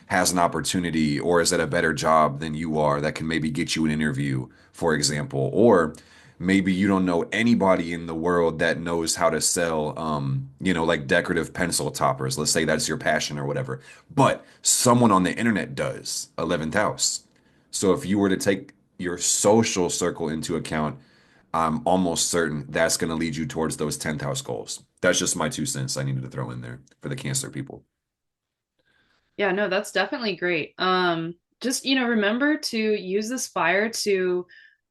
has an opportunity or is at a better job than you are that can maybe get you an interview, for example. Or maybe you don't know anybody in the world that knows how to sell, like decorative pencil toppers. Let's say that's your passion or whatever. But someone on the internet does, 11th house. So if you were to take your social circle into account, I'm almost certain that's going to lead you towards those 10th house goals. That's just my 2 cents I needed to throw in there for the Cancer people. Yeah, no, that's definitely great. Just, remember to use this fire to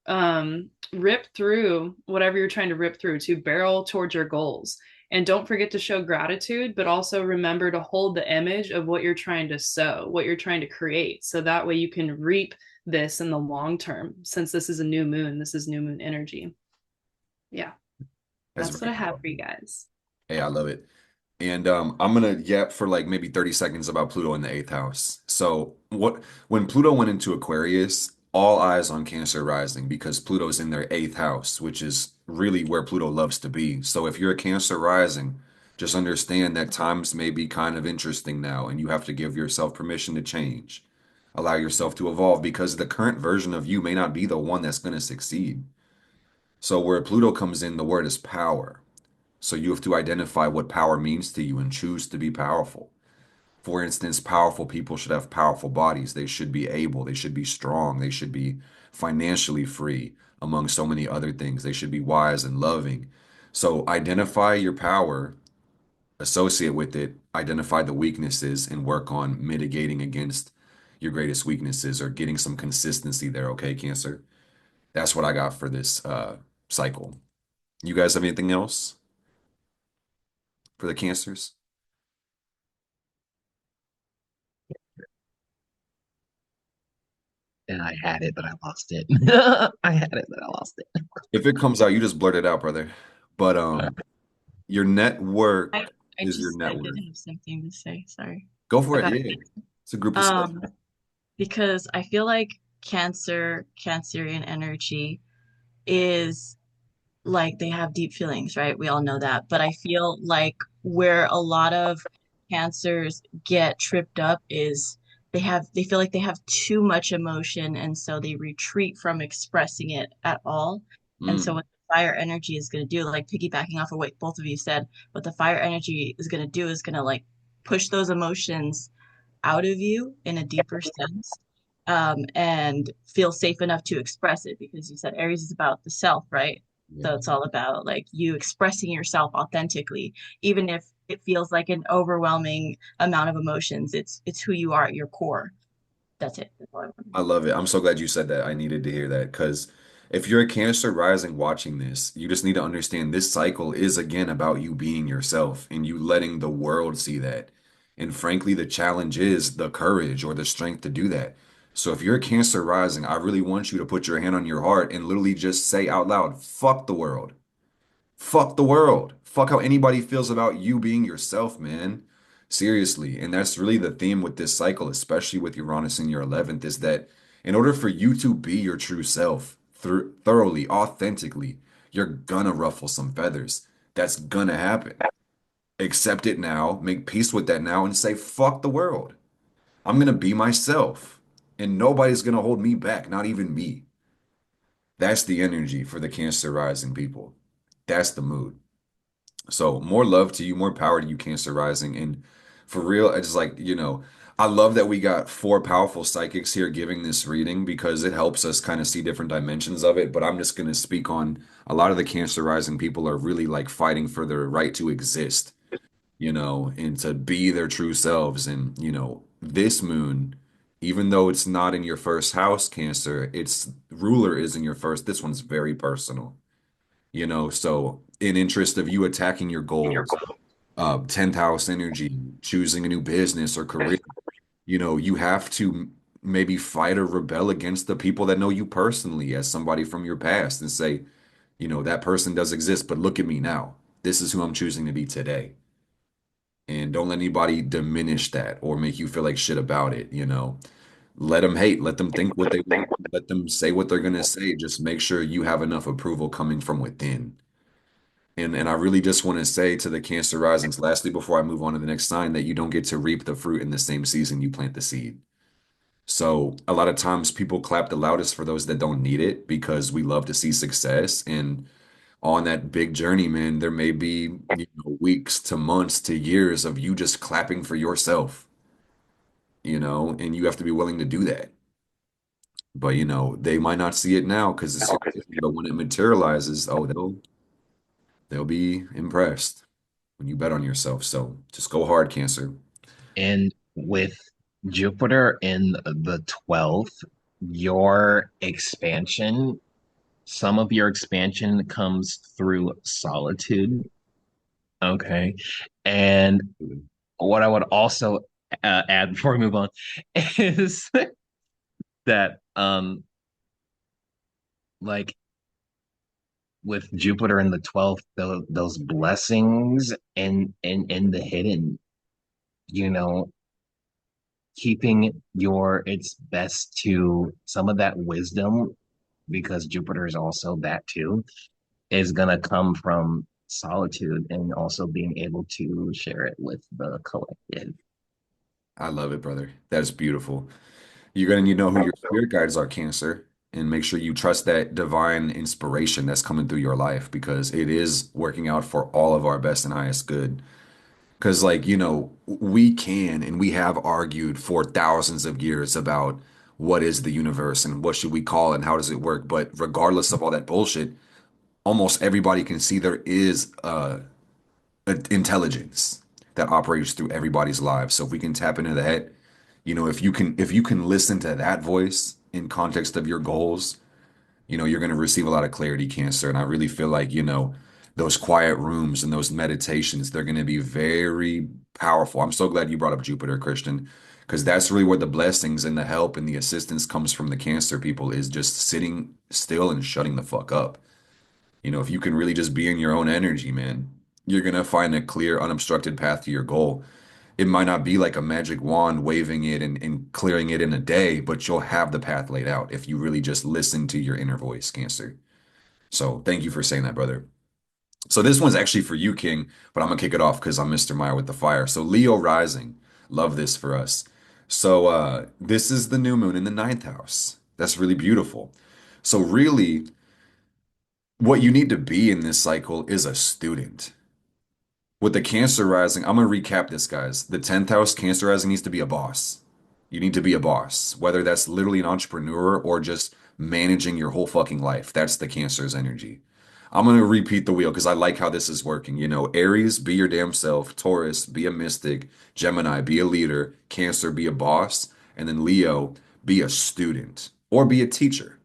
rip through whatever you're trying to rip through to barrel towards your goals. And don't forget to show gratitude, but also remember to hold the image of what you're trying to sow, what you're trying to create. So that way you can reap this in the long term. Since this is a new moon, this is new moon energy. Yeah, That's that's what very I have for powerful. you guys. Hey, I love it. And I'm gonna yap for like maybe 30 seconds about Pluto in the eighth house. So when Pluto went into Aquarius, all eyes on Cancer rising because Pluto's in their eighth house, which is really where Pluto loves to be. So if you're a Cancer rising, just understand that times may be kind of interesting now, and you have to give yourself permission to change. Allow yourself to evolve because the current version of you may not be the one that's going to succeed. So where Pluto comes in, the word is power. So you have to identify what power means to you and choose to be powerful. For instance, powerful people should have powerful bodies. They should be able, they should be strong, they should be financially free, among so many other things. They should be wise and loving. So identify your power, associate with it, identify the weaknesses, and work on mitigating against your greatest weaknesses or getting some consistency there, okay, Cancer? That's what I got for this cycle. You guys have anything else for the Cancers? And I had it, but I lost it. I had it, but I lost it. If it comes out, you just blurt it out, brother. But your I network is your I net did worth. have something to say. Sorry. Go for I it. got Yeah. It's a group um discussion. because I feel like Cancerian energy is like they have deep feelings, right? We all know that. But I feel like where a lot of cancers get tripped up is they feel like they have too much emotion and so they retreat from expressing it at all. And so Mm, what the fire energy is going to do, like piggybacking off of what both of you said, what the fire energy is going to do is going to like push those emotions out of you in a deeper sense, and feel safe enough to express it because you said Aries is about the self, right? So yeah. it's all about like you expressing yourself authentically, even if it feels like an overwhelming amount of emotions. It's who you are at your core. That's it. That's all I wanted I to say. love it. I'm so glad you said that. I needed to hear that because if you're a Cancer rising watching this, you just need to understand this cycle is again about you being yourself and you letting the world see that. And frankly, the challenge is the courage or the strength to do that. So if you're a Cancer rising, I really want you to put your hand on your heart and literally just say out loud, fuck the world. Fuck the world. Fuck how anybody feels about you being yourself, man. Seriously. And that's really the theme with this cycle, especially with Uranus in your 11th, is that in order for you to be your true self thoroughly, authentically, you're gonna ruffle some feathers. That's gonna happen. Accept it now, make peace with that now, and say, fuck the world. I'm gonna be myself. And nobody's gonna hold me back, not even me. That's the energy for the Cancer rising people. That's the mood. So more love to you, more power to you, Cancer Rising. And for real, I just like, I love that we got four powerful psychics here giving this reading because it helps us kind of see different dimensions of it. But I'm just going to speak on a lot of the Cancer Rising people are really like fighting for their right to exist, and to be their true selves. And, this moon, even though it's not in your first house, Cancer, its ruler is in your first. This one's very personal. So in interest of you attacking your goals, 10th house energy, choosing a new business or career, you have to maybe fight or rebel against the people that know you personally as somebody from your past and say, that person does exist, but look at me now. This is who I'm choosing to be today. And don't let anybody diminish that or make you feel like shit about it. Let them hate, let them think what they want, let them say what they're going to say. Just make sure you have enough approval coming from within. And I really just want to say to the Cancer Risings, lastly, before I move on to the next sign, that you don't get to reap the fruit in the same season you plant the seed. So a lot of times people clap the loudest for those that don't need it because we love to see success. And on that big journey, man, there may be, weeks to months to years of you just clapping for yourself, and you have to be willing to do that. But they might not see it now because it's your vision, but when it materializes, oh, they'll be impressed when you bet on yourself. So just go hard, Cancer. And with Jupiter in the 12th, your expansion some of your expansion comes through solitude. Okay. And what I would also add before we move on is that like with Jupiter in the 12th, those blessings and the hidden, you know, keeping your it's best to some of that wisdom, because Jupiter is also that too, is gonna come from solitude and also being able to share it with the collective. I love it, brother. That's beautiful. You're gonna need to know who your spirit guides are, Cancer, and make sure you trust that divine inspiration that's coming through your life because it is working out for all of our best and highest good. Because, like, we can and we have argued for thousands of years about what is the universe and what should we call it and how does it work. But regardless of all that bullshit, almost everybody can see there is intelligence that operates through everybody's lives. So if we can tap into that, if you can listen to that voice in context of your goals, you're going to receive a lot of clarity, Cancer. And I really feel like, those quiet rooms and those meditations, they're going to be very powerful. I'm so glad you brought up Jupiter, Christian, because that's really where the blessings and the help and the assistance comes from the Cancer people is just sitting still and shutting the fuck up. If you can really just be in your own energy, man, you're going to find a clear, unobstructed path to your goal. It might not be like a magic wand waving it and clearing it in a day, but you'll have the path laid out if you really just listen to your inner voice, Cancer. So thank you for saying that, brother. So this one's actually for you, King, but I'm gonna kick it off because I'm Mr. Meyer with the fire. So Leo rising, love this for us. So this is the new moon in the ninth house. That's really beautiful. So really, what you need to be in this cycle is a student. With the Cancer rising, I'm gonna recap this, guys. The 10th house Cancer rising needs to be a boss. You need to be a boss, whether that's literally an entrepreneur or just managing your whole fucking life. That's the Cancer's energy. I'm gonna repeat the wheel because I like how this is working. Aries, be your damn self. Taurus, be a mystic. Gemini, be a leader. Cancer, be a boss. And then Leo, be a student or be a teacher,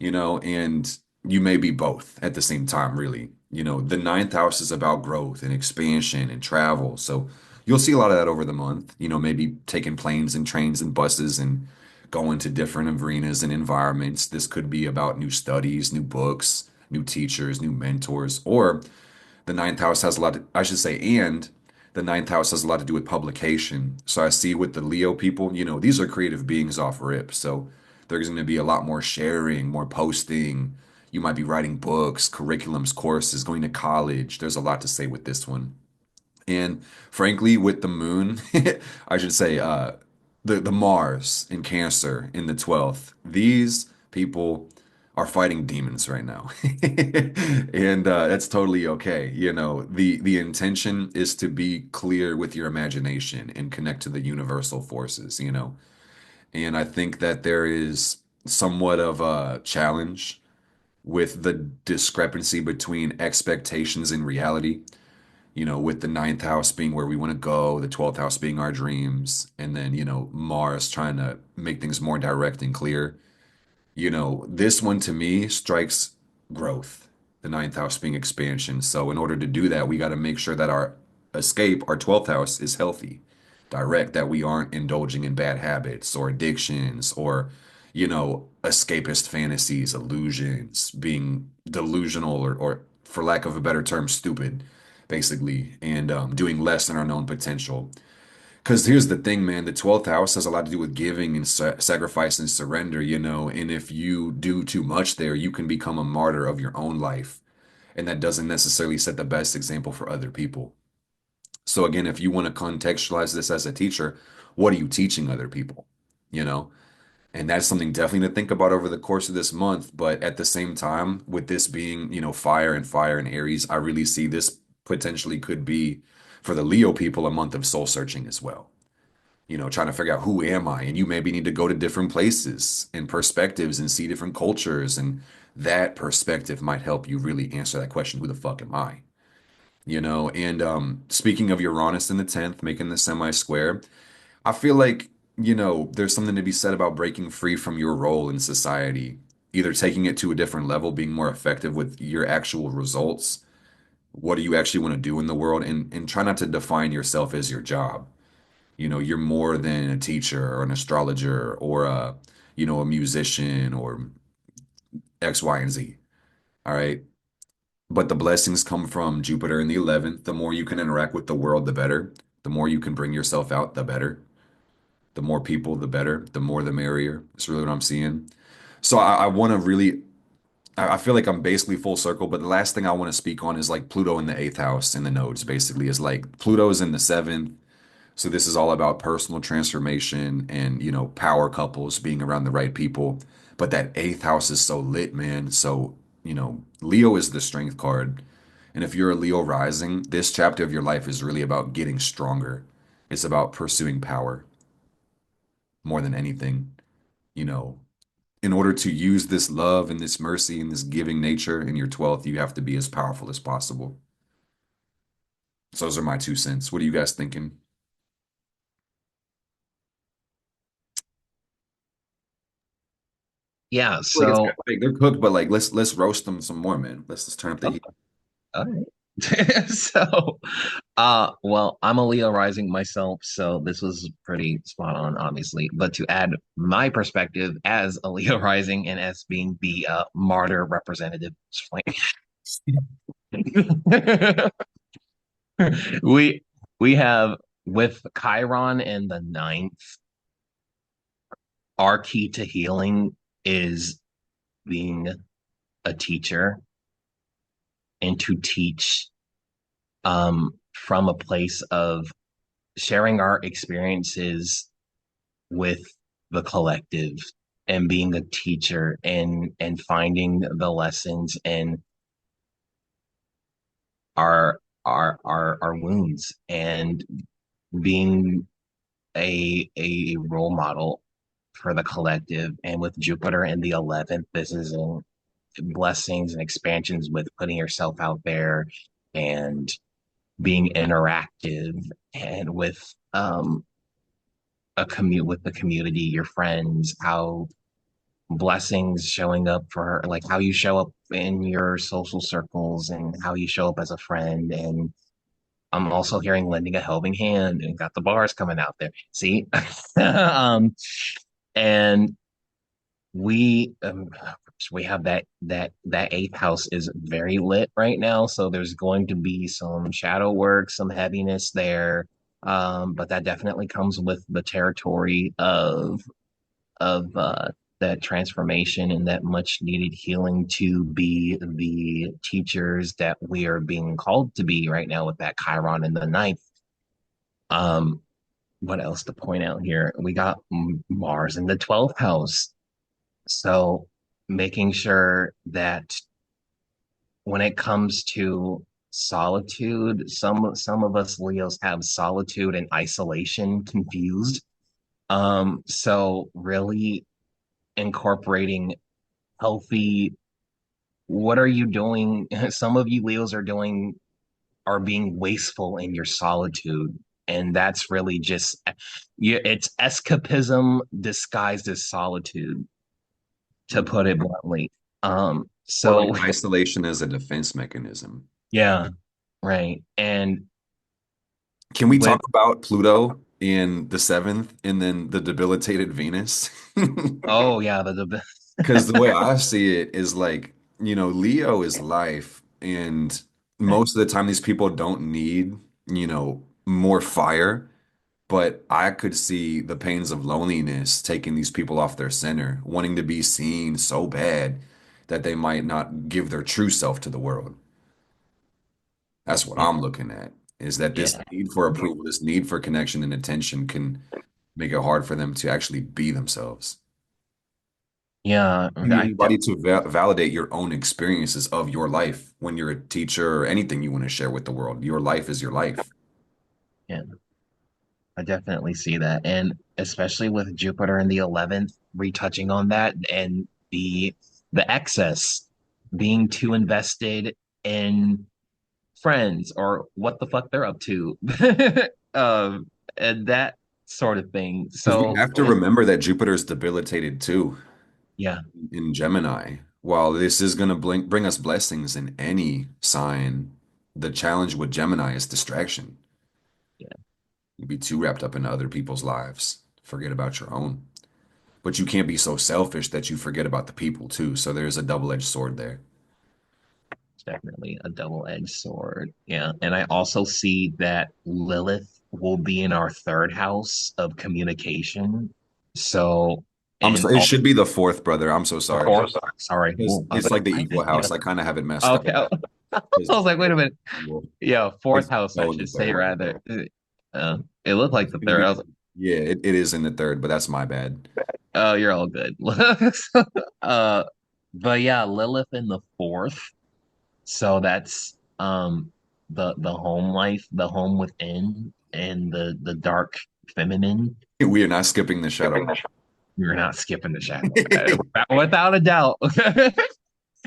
and you may be both at the same time, really. The ninth house is about growth and expansion and travel. So you'll see a lot of that over the month, maybe taking planes and trains and buses and going to different arenas and environments. This could be about new studies, new books, new teachers, new mentors, or the ninth house has a lot to, I should say, and the ninth house has a lot to do with publication. So I see with the Leo people, these are creative beings off rip. So there's going to be a lot more sharing, more posting. You might be writing books, curriculums, courses, going to college. There's a lot to say with this one. And frankly, with the moon, I should say, the Mars in Cancer in the 12th, these people are fighting demons right now. And that's totally okay. The intention is to be clear with your imagination and connect to the universal forces. And I think that there is somewhat of a challenge with the discrepancy between expectations and reality, with the ninth house being where we want to go, the 12th house being our dreams, and then, Mars trying to make things more direct and clear. This one to me strikes growth, the ninth house being expansion. So in order to do that, we got to make sure that our escape, our 12th house, is healthy, direct, that we aren't indulging in bad habits or addictions or, escapist fantasies, illusions, being delusional or for lack of a better term, stupid, basically, and doing less than our known potential. Because here's the thing, man, the 12th house has a lot to do with giving and sacrifice and surrender. And if you do too much there, you can become a martyr of your own life. And that doesn't necessarily set the best example for other people. So again, if you want to contextualize this as a teacher, what are you teaching other people? You know? And that's something definitely to think about over the course of this month. But at the same time, with this being, fire and Aries, I really see this potentially could be for the Leo people a month of soul searching as well. Trying to figure out who am I? And you maybe need to go to different places and perspectives and see different cultures. And that perspective might help you really answer that question, who the fuck am I? And speaking of Uranus in the 10th, making the semi-square, I feel like, there's something to be said about breaking free from your role in society. either taking it to a different level, being more effective with your actual results. What do you actually want to do in the world? And try not to define yourself as your job. You're more than a teacher or an astrologer or a musician or X, Y, and Z. All right. But the blessings come from Jupiter in the 11th. The more you can interact with the world, the better. The more you can bring yourself out, the better. The more people, the better. The more, the merrier. That's really what I'm seeing. So I want to really, I feel like I'm basically full circle, but the last thing I want to speak on is like Pluto in the eighth house in the nodes, basically, is like Pluto's in the seventh. So this is all about personal transformation and, power couples being around the right people. But that eighth house is so lit, man. So, Leo is the strength card. And if you're a Leo rising, this chapter of your life is really about getting stronger. It's about pursuing power more than anything. You know, in order to use this love and this mercy and this giving nature in your 12th, you have to be as powerful as possible. So those are my 2 cents. What are you guys thinking? Yeah, Like it's so like they're cooked, but like let's roast them some more, man. Let's turn up the okay, heat. all right. So well, I'm a Leo rising myself, so this was pretty spot on, obviously. But to add my perspective as a Leo rising and as being the martyr representative, we we have with Chiron and the ninth, our key to healing is being a teacher and to teach from a place of sharing our experiences with the collective and being a teacher and finding the lessons in our wounds and being a role model for the collective. And with Jupiter in the 11th, this is in blessings and expansions with putting yourself out there and being interactive and with a commute with the community, your friends, how blessings showing up for like how you show up in your social circles and how you show up as a friend. And I'm also hearing lending a helping hand and got the bars coming out there. See, and we we have that eighth house is very lit right now, so there's going to be some shadow work, some heaviness there, but that definitely comes with the territory of that transformation and that much needed healing to be the teachers that we are being called to be right now with that Chiron in the ninth. um what else to point out here? We got Mars in the 12th house. So making sure that when it comes to solitude, some of us Leos have solitude and isolation confused. So really incorporating healthy, what are you doing? Some of you Leos are being wasteful in your solitude. And that's really just it's escapism disguised as solitude, to put it bluntly. Or like So isolation as a defense mechanism. yeah, right. And Can we with talk about Pluto in the seventh and then the debilitated Venus? oh yeah, the Because the way I see it is like, Leo is life, and most of the time these people don't need, more fire. But I could see the pains of loneliness taking these people off their center, wanting to be seen so bad that they might not give their true self to the world. That's what yeah, I'm looking at, is that this yeah, need for approval, this need for connection and attention can make it hard for them to actually be themselves. yeah. You need anybody to validate your own experiences of your life when you're a teacher or anything you want to share with the world. Your life is your life. Yeah, I definitely see that, and especially with Jupiter in the 11th, retouching on that and the excess being too invested in friends or what the fuck they're up to, and that sort of thing. Because we So have to remember that Jupiter is debilitated too. Yeah, in Gemini. While this is going to bring us blessings in any sign, the challenge with Gemini is distraction. yeah, You be too wrapped up in other people's lives, forget about your own. But you can't be so selfish that you forget about the people too. So there's a double-edged sword there. it's definitely a double-edged sword. Yeah, and I also see that Lilith will be in our third house of communication. So, I'm and so it also should be the fourth, brother. I'm so the sorry. fourth. Sorry, It's, well, I was it's like, like the why is equal it? Yeah. house. I kind of have it messed up. Okay. I It's was like, wait a minute. well, Yeah, fourth it's house, I so in the should say third. rather. It looked like It's the gonna third. be I was like, yeah, it is in the third, but that's my bad. oh, you're all good. Uh, but yeah, Lilith in the fourth. So that's the home life, the home within, and the dark feminine. We are not skipping the shadow. You're not skipping the shadow, without a doubt.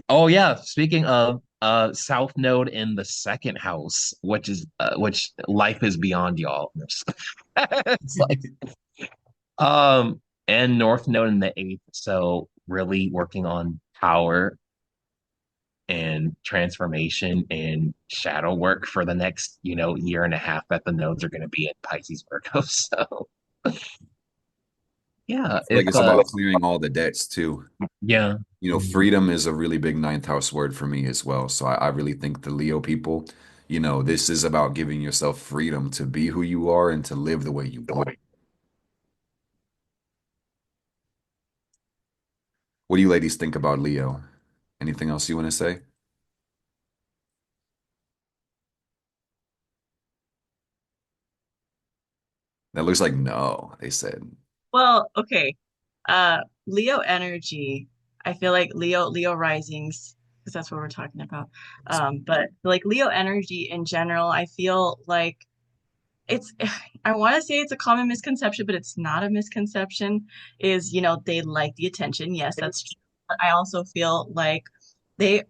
Oh yeah, speaking of South Node in the second house, which life is beyond y'all. It's like um and North Node in the eighth, so really working on power and transformation and shadow work for the next, year and a half that the nodes are going to be in Pisces Virgo. So yeah, I feel like it's it's about clearing all the debts too. yeah. Mhm. Freedom is a really big ninth house word for me as well. So I really think the Leo people, this is about giving yourself freedom to be who you are and to live the way you want. What do you ladies think about Leo? Anything else you want to say? That looks like no, they said. Well, okay. Leo energy. I feel like Leo risings, because that's what we're talking about. But like Leo energy in general, I feel like it's I want to say it's a common misconception, but it's not a misconception, is, they like the attention. Yes, that's true. But I also feel like they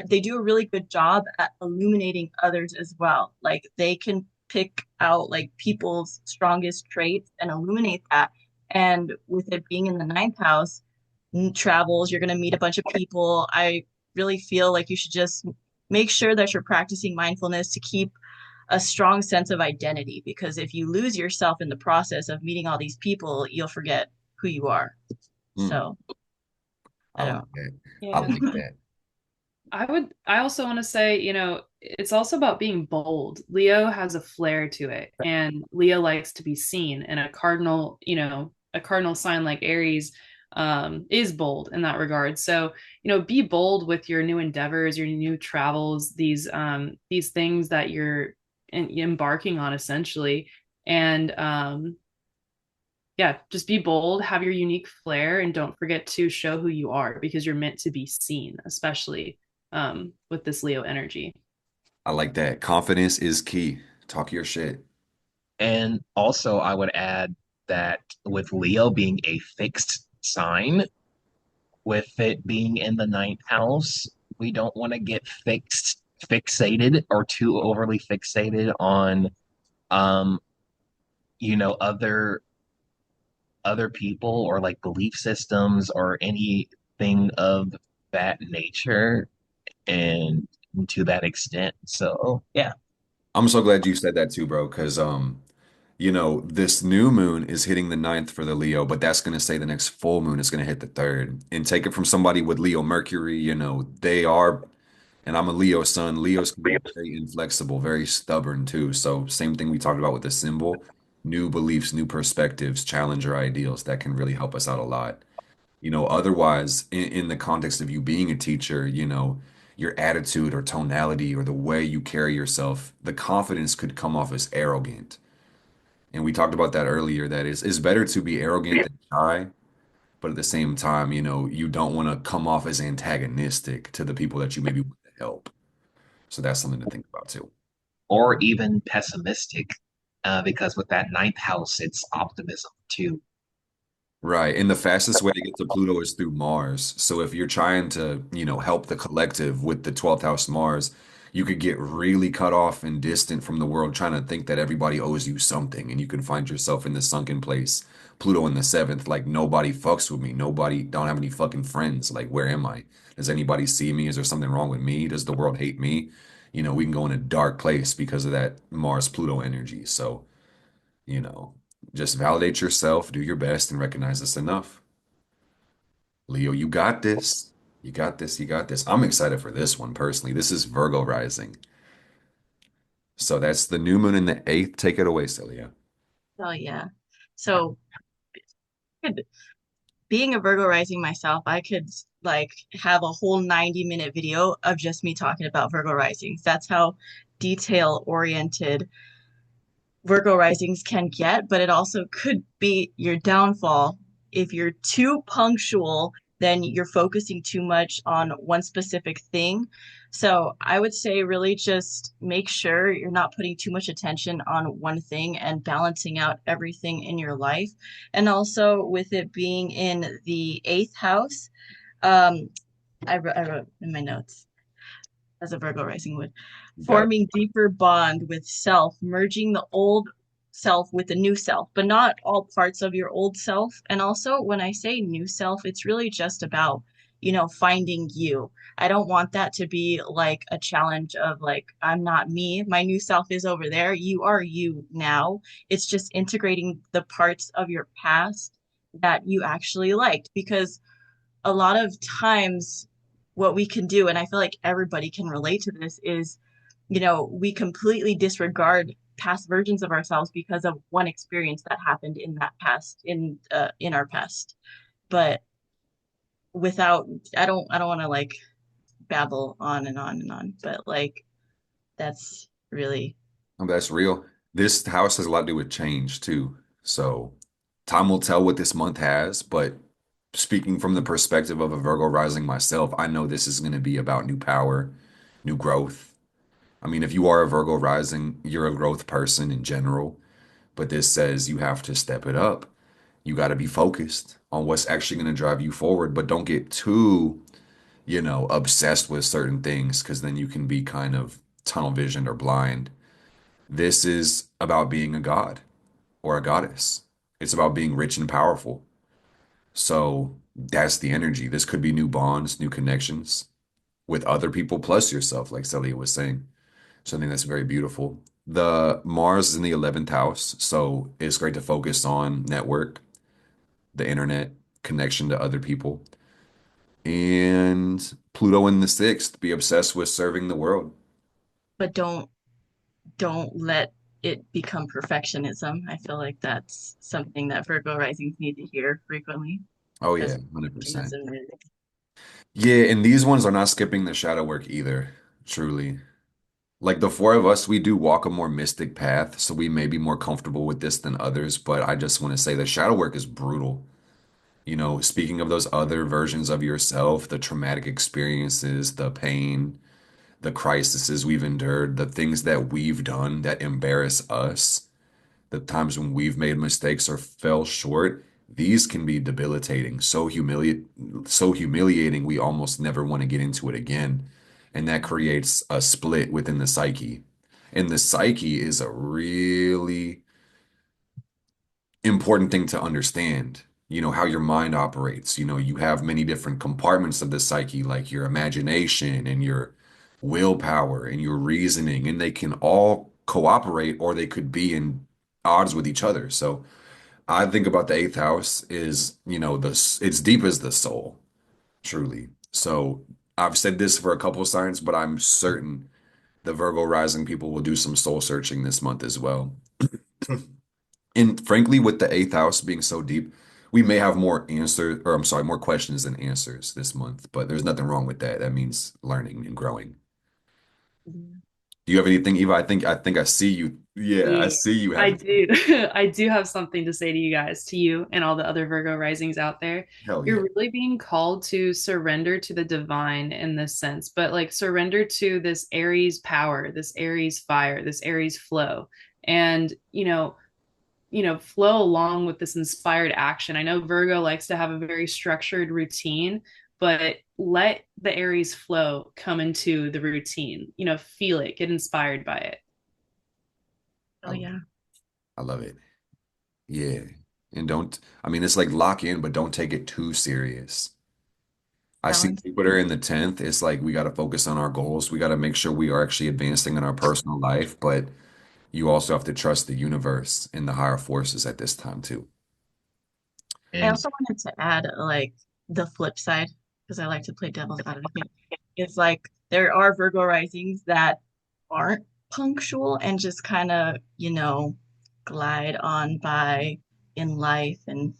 they do a really good job at illuminating others as well. Like they can pick out like people's strongest traits and illuminate that. And with it being in the ninth house, travels, you're going to meet a bunch of people. I really feel like you should just make sure that you're practicing mindfulness to keep a strong sense of identity, because if you lose yourself in the process of meeting all these people, you'll forget who you are. Hmm, So I I like don't that. I Yeah. like that. I also want to say, it's also about being bold. Leo has a flair to it, and Leo likes to be seen. And a cardinal sign like Aries is bold in that regard. So, be bold with your new endeavors, your new travels, these things that you're embarking on essentially. And yeah, just be bold, have your unique flair, and don't forget to show who you are because you're meant to be seen, especially with this Leo energy. I like that. Confidence is key. Talk your shit. And also I would add that with Leo being a fixed sign, with it being in the ninth house, we don't want to get fixated or too overly fixated on um, other people or like belief systems or anything of that nature and to that extent. So yeah. I'm so glad you said that too, bro, because this new moon is hitting the ninth for the Leo, but that's gonna say the next full moon is gonna hit the third. And take it from somebody with Leo Mercury, they are, and I'm a Leo son. Leos can be very inflexible, very stubborn too. So same thing we talked about with the symbol, new beliefs, new perspectives, challenge our ideals. That can really help us out a lot. Otherwise, in the context of you being a teacher, your attitude or tonality or the way you carry yourself, the confidence could come off as arrogant. And we talked about that earlier, that it's better to be arrogant than shy, but at the same time, you don't want to come off as antagonistic to the people that you maybe want to help. So that's something to think about too. Or even pessimistic, because with that ninth house, it's optimism too. Right. And the fastest way to get to Pluto is through Mars. So if you're trying to, help the collective with the 12th house Mars, You could get really cut off and distant from the world, trying to think that everybody owes you something, and you can find yourself in this sunken place. Pluto in the seventh, like nobody fucks with me. Nobody, don't have any fucking friends. Like, where am I? Does anybody see me? Is there something wrong with me? Does the world hate me? We can go in a dark place because of that Mars Pluto energy. So, you know, just validate yourself, do your best, and recognize it's enough. Leo, you got this. You got this. You got this. I'm excited for this one personally. This is Virgo rising. So that's the new moon in the eighth. Take it away, Celia. Oh yeah. So being a Virgo rising myself, I could like have a whole 90-minute video of just me talking about Virgo risings. That's how detail oriented Virgo risings can get, but it also could be your downfall. If you're too punctual, then you're focusing too much on one specific thing. So I would say really just make sure you're not putting too much attention on one thing and balancing out everything in your life. And also with it being in the eighth house, um, I wrote in my notes as a Virgo rising would, You got it. forming deeper bond with self, merging the old self with the new self, but not all parts of your old self. And also, when I say new self, it's really just about, finding you. I don't want that to be like a challenge of like, I'm not me. My new self is over there. You are you now. It's just integrating the parts of your past that you actually liked because a lot of times what we can do, and I feel like everybody can relate to this, is, we completely disregard past versions of ourselves because of one experience that happened in that past, in our past. But without, I don't want to like babble on and on and on, but like that's really Oh, that's real. This house has a lot to do with change too. So time will tell what this month has, but speaking from the perspective of a Virgo rising myself, I know this is going to be about new power, new growth. I mean, if you are a Virgo rising, you're a growth person in general, but this says you have to step it up. You got to be focused on what's actually going to drive you forward, but don't get too, obsessed with certain things because then you can be kind of tunnel visioned or blind. This is about being a god or a goddess. It's about being rich and powerful. So that's the energy. This could be new bonds, new connections with other people plus yourself, like Celia was saying. So I think that's very beautiful. The Mars is in the 11th house, so it's great to focus on network, the internet, connection to other people. And Pluto in the sixth, be obsessed with serving the world. but don't let it become perfectionism. I feel like that's something that Virgo risings need to hear frequently Oh yeah, because 100%. perfectionism is Yeah, and these ones are not skipping the shadow work either, truly. Like the four of us, we do walk a more mystic path, so we may be more comfortable with this than others, but I just want to say the shadow work is brutal. Speaking of those other versions of yourself, the traumatic experiences, the pain, the crises we've endured, the things that we've done that embarrass us, the times when we've made mistakes or fell short, these can be debilitating, so humiliating we almost never want to get into it again. And that creates a split within the psyche. And the psyche is a really important thing to understand. How your mind operates. You have many different compartments of the psyche, like your imagination and your willpower and your reasoning, and they can all cooperate or they could be in odds with each other. So I think about the eighth house is, it's deep as the soul, truly. So I've said this for a couple of signs, but I'm certain the Virgo rising people will do some soul searching this month as well. And frankly, with the eighth house being so deep, we may have more answers, or I'm sorry, more questions than answers this month, but there's nothing wrong with that. That means learning and growing. Do you have anything, Eva? I think I see you. Yeah, I Yeah, see you I have do. I do have something to say to you guys, to you and all the other Virgo risings out there. hell yeah. You're really being called to surrender to the divine in this sense, but like surrender to this Aries power, this Aries fire, this Aries flow. And, flow along with this inspired action. I know Virgo likes to have a very structured routine, but let the Aries flow come into the routine. Feel it, get inspired by it. Oh yeah. I love it. Yeah. And I mean, it's like lock in, but don't take it too serious. I see Balance. Jupiter in the 10th. It's like we got to focus on our goals. We got to make sure we are actually advancing in our personal life, but you also have to trust the universe and the higher forces at this time too. I And also wanted to add like the flip side, because I like to play devil's advocate. It's like there are Virgo risings that aren't punctual and just kind of, glide on by in life and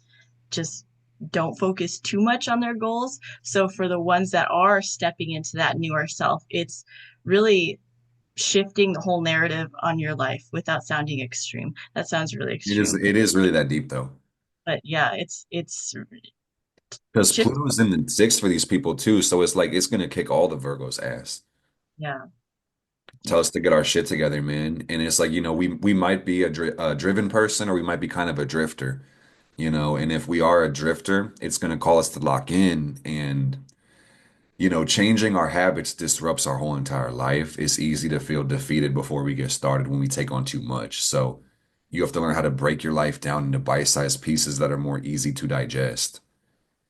just don't focus too much on their goals. So for the ones that are stepping into that newer self, it's really shifting the whole narrative on your life without sounding extreme. That sounds really It is extreme. it is really that deep though. But yeah, it's Because shift. Pluto's in the sixth for these people too, so it's like it's gonna kick all the Virgos' ass. Yeah, Tell yeah. us to get our shit together, man. And it's like, we might be a driven person or we might be kind of a drifter, and if we are a drifter, it's gonna call us to lock in and changing our habits disrupts our whole entire life. It's easy to feel defeated before we get started when we take on too much. So you have to learn how to break your life down into bite-sized pieces that are more easy to digest.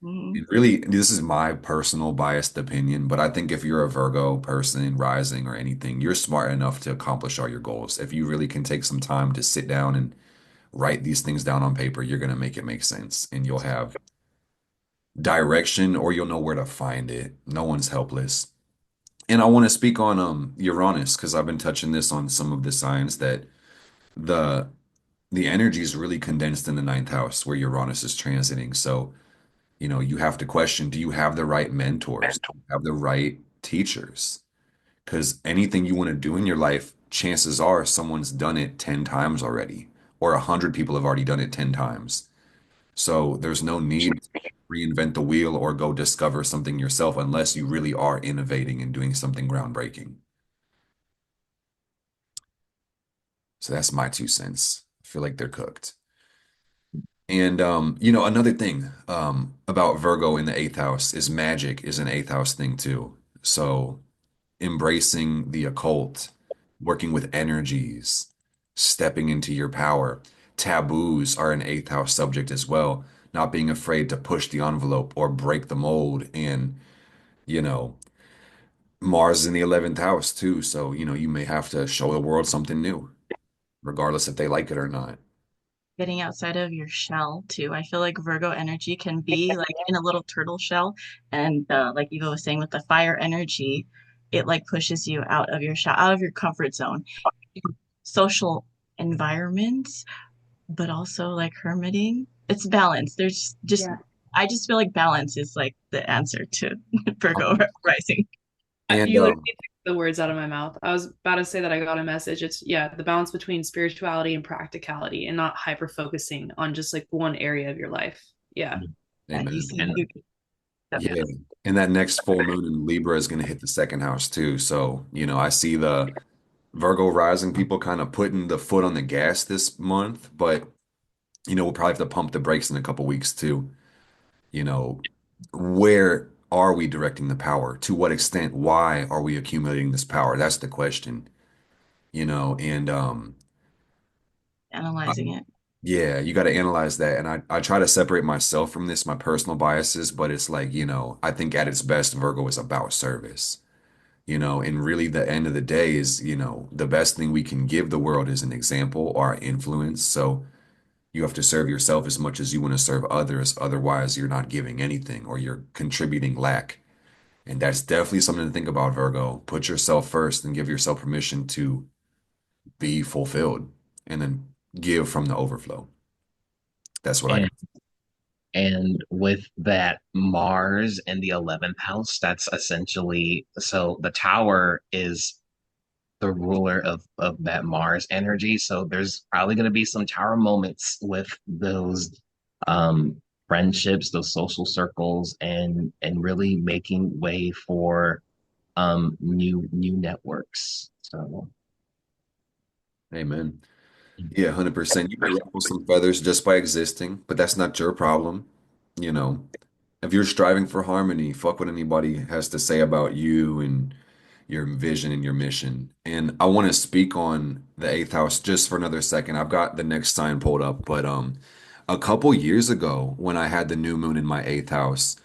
Mhm. And really, this is my personal biased opinion, but I think if you're a Virgo person, rising or anything, you're smart enough to accomplish all your goals. If you really can take some time to sit down and write these things down on paper, you're going to make it make sense and you'll have direction or you'll know where to find it. No one's helpless. And I want to speak on Uranus because I've been touching this on some of the signs that the the energy is really condensed in the ninth house where Uranus is transiting. So you have to question, do you have the right mentors? Do you have the right teachers? Because anything you want to do in your life, chances are someone's done it 10 times already, or 100 people have already done it 10 times. So there's no need to reinvent the wheel or go discover something yourself unless you really are innovating and doing something groundbreaking. So that's my 2 cents. I feel like they're cooked. And another thing about Virgo in the eighth house is magic is an eighth house thing too. So embracing the occult, working with energies, stepping into your power. Taboos are an eighth house subject as well. Not being afraid to push the envelope or break the mold. And, you know, Mars is in the 11th house too. So, you may have to show the world something new, regardless if they like it or not. Getting outside of your shell too. I feel like Virgo energy can be like in a little turtle shell, and like Eva was saying with the fire energy, it like pushes you out of your shell, out of your comfort zone, social environments, but also like hermiting. It's balance. There's just Yeah. I just feel like balance is like the answer to Virgo rising. And You literally took the words out of my mouth. I was about to say that I got a message. It's, yeah, the balance between spirituality and practicality and not hyper focusing on just like one area of your life. Yeah. You amen. see, and Yeah. And that next full moon in Libra is going to hit the second house too. So, I see the Virgo rising people kind of putting the foot on the gas this month, but we'll probably have to pump the brakes in a couple weeks too. You know, where are we directing the power? To what extent? Why are we accumulating this power? That's the question, and I- analyzing it. yeah, you got to analyze that. And I try to separate myself from this, my personal biases, but it's like, I think at its best, Virgo is about service. And really the end of the day is, the best thing we can give the world is an example or influence. So you have to serve yourself as much as you want to serve others. Otherwise, you're not giving anything or you're contributing lack. And that's definitely something to think about, Virgo. Put yourself first and give yourself permission to be fulfilled and then give from the overflow. That's what I and got. and with that Mars in the 11th house, that's essentially so the tower is the ruler of that Mars energy. So there's probably going to be some tower moments with those friendships, those social circles, and really making way for new networks. So Amen. Yeah, 100%. You may ruffle some feathers just by existing, but that's not your problem, you know. if you're striving for harmony, fuck what anybody has to say about you and your vision and your mission. And I want to speak on the eighth house just for another second. I've got the next sign pulled up, but a couple years ago when I had the new moon in my eighth house,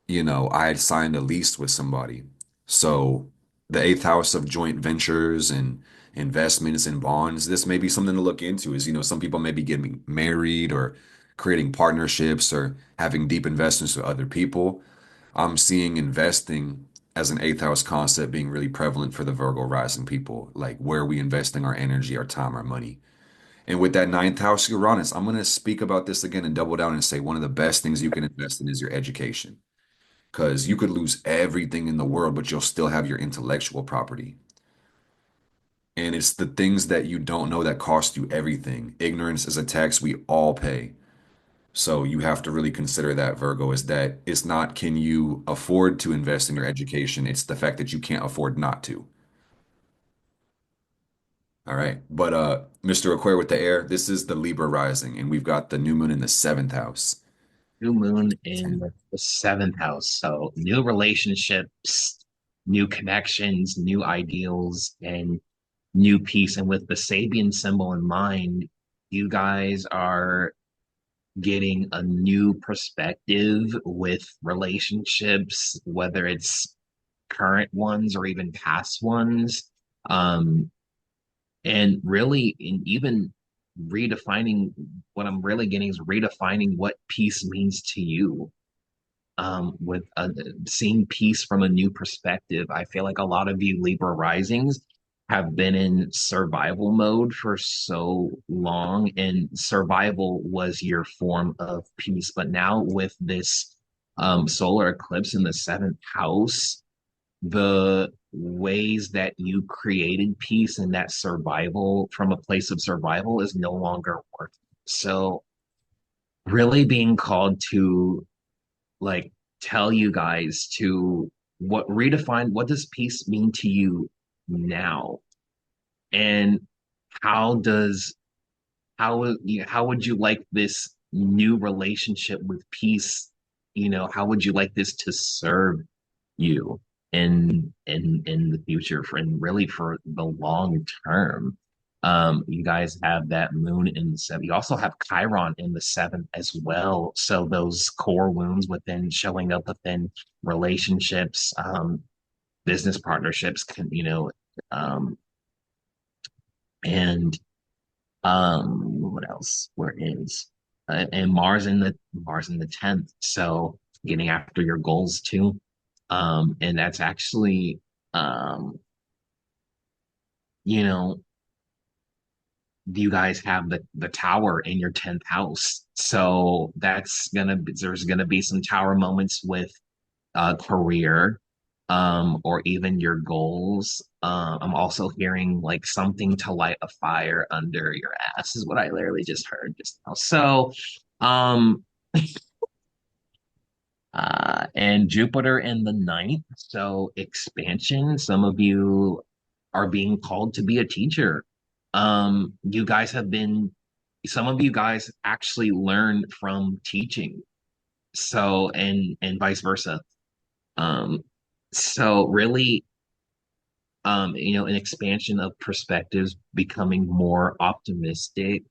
I had signed a lease with somebody. So the eighth house of joint ventures and investments and bonds, this may be something to look into. Is, some people may be getting married or creating partnerships or having deep investments with other people. I'm seeing investing as an eighth house concept being really prevalent for the Virgo rising people. Like, where are we investing our energy, our time, our money? And with that ninth house Uranus, I'm going to speak about this again and double down and say one of the best things you can invest in is your education. Because you could lose everything in the world, but you'll still have your intellectual property. And it's the things that you don't know that cost you everything. Ignorance is a tax we all pay. So you have to really consider that, Virgo, is that it's not can you afford to invest in your education, it's the fact that you can't afford not to. All right. But Mr. Aquarius with the air, this is the Libra rising, and we've got the new moon in the seventh house. New moon in the seventh house. So new relationships, new connections, new ideals, and new peace. And with the Sabian symbol in mind, you guys are getting a new perspective with relationships, whether it's current ones or even past ones. Um, and really, in even redefining what I'm really getting is redefining what peace means to you. With seeing peace from a new perspective, I feel like a lot of you Libra risings have been in survival mode for so long, and survival was your form of peace. But now with this solar eclipse in the seventh house, the ways that you created peace and that survival from a place of survival is no longer working. So really being called to like tell you guys to what redefine what does peace mean to you now, and how does how would you like this new relationship with peace, how would you like this to serve you in the future for and really for the long term. You guys have that moon in the seventh. You also have Chiron in the seventh as well. So those core wounds within showing up within relationships, business partnerships can, um, and what else? Where is and Mars in the 10th. So getting after your goals too. And that's actually um, you know, you guys have the tower in your 10th house. So there's gonna be some tower moments with career, or even your goals. I'm also hearing like something to light a fire under your ass is what I literally just heard just now. So, um, and Jupiter in the ninth, so expansion. Some of you are being called to be a teacher. You guys have been, some of you guys actually learn from teaching. So, and vice versa. Um, so really, an expansion of perspectives, becoming more optimistic,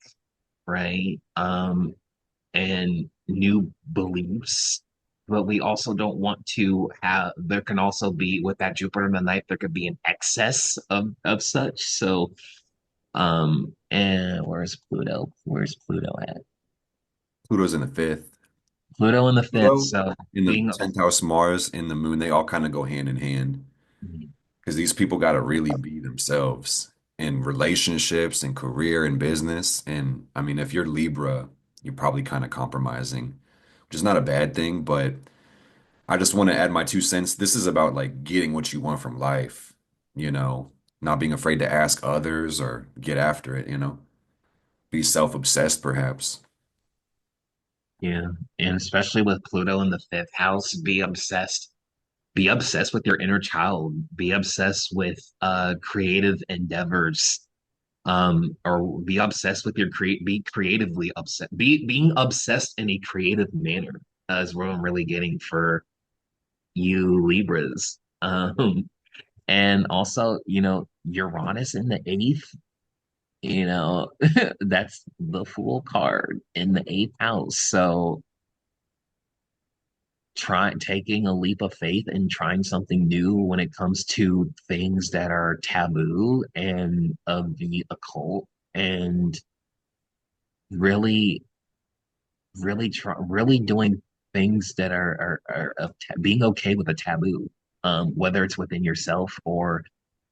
right? And new beliefs. But we also don't want to have, there can also be, with that Jupiter in the ninth, there could be an excess of such. So, and where's Pluto? Where's Pluto at? Pluto's in the fifth. Pluto in the fifth. Pluto So in the being, 10th house, Mars in the moon, they all kind of go hand in hand. Because these people got to really be themselves in relationships and career and business. And I mean, if you're Libra, you're probably kind of compromising, which is not a bad thing, but I just want to add my 2 cents. This is about like getting what you want from life, you know, not being afraid to ask others or get after it. Be self-obsessed, perhaps. yeah, and especially with Pluto in the fifth house, be obsessed with your inner child, be obsessed with creative endeavors, or be obsessed with your be creatively obsessed, being obsessed in a creative manner. is what I'm really getting for you Libras. And also, Uranus in the eighth, that's the Fool card in the eighth house. So taking a leap of faith and trying something new when it comes to things that are taboo and of the occult, and really really doing things that are being okay with a taboo, whether it's within yourself or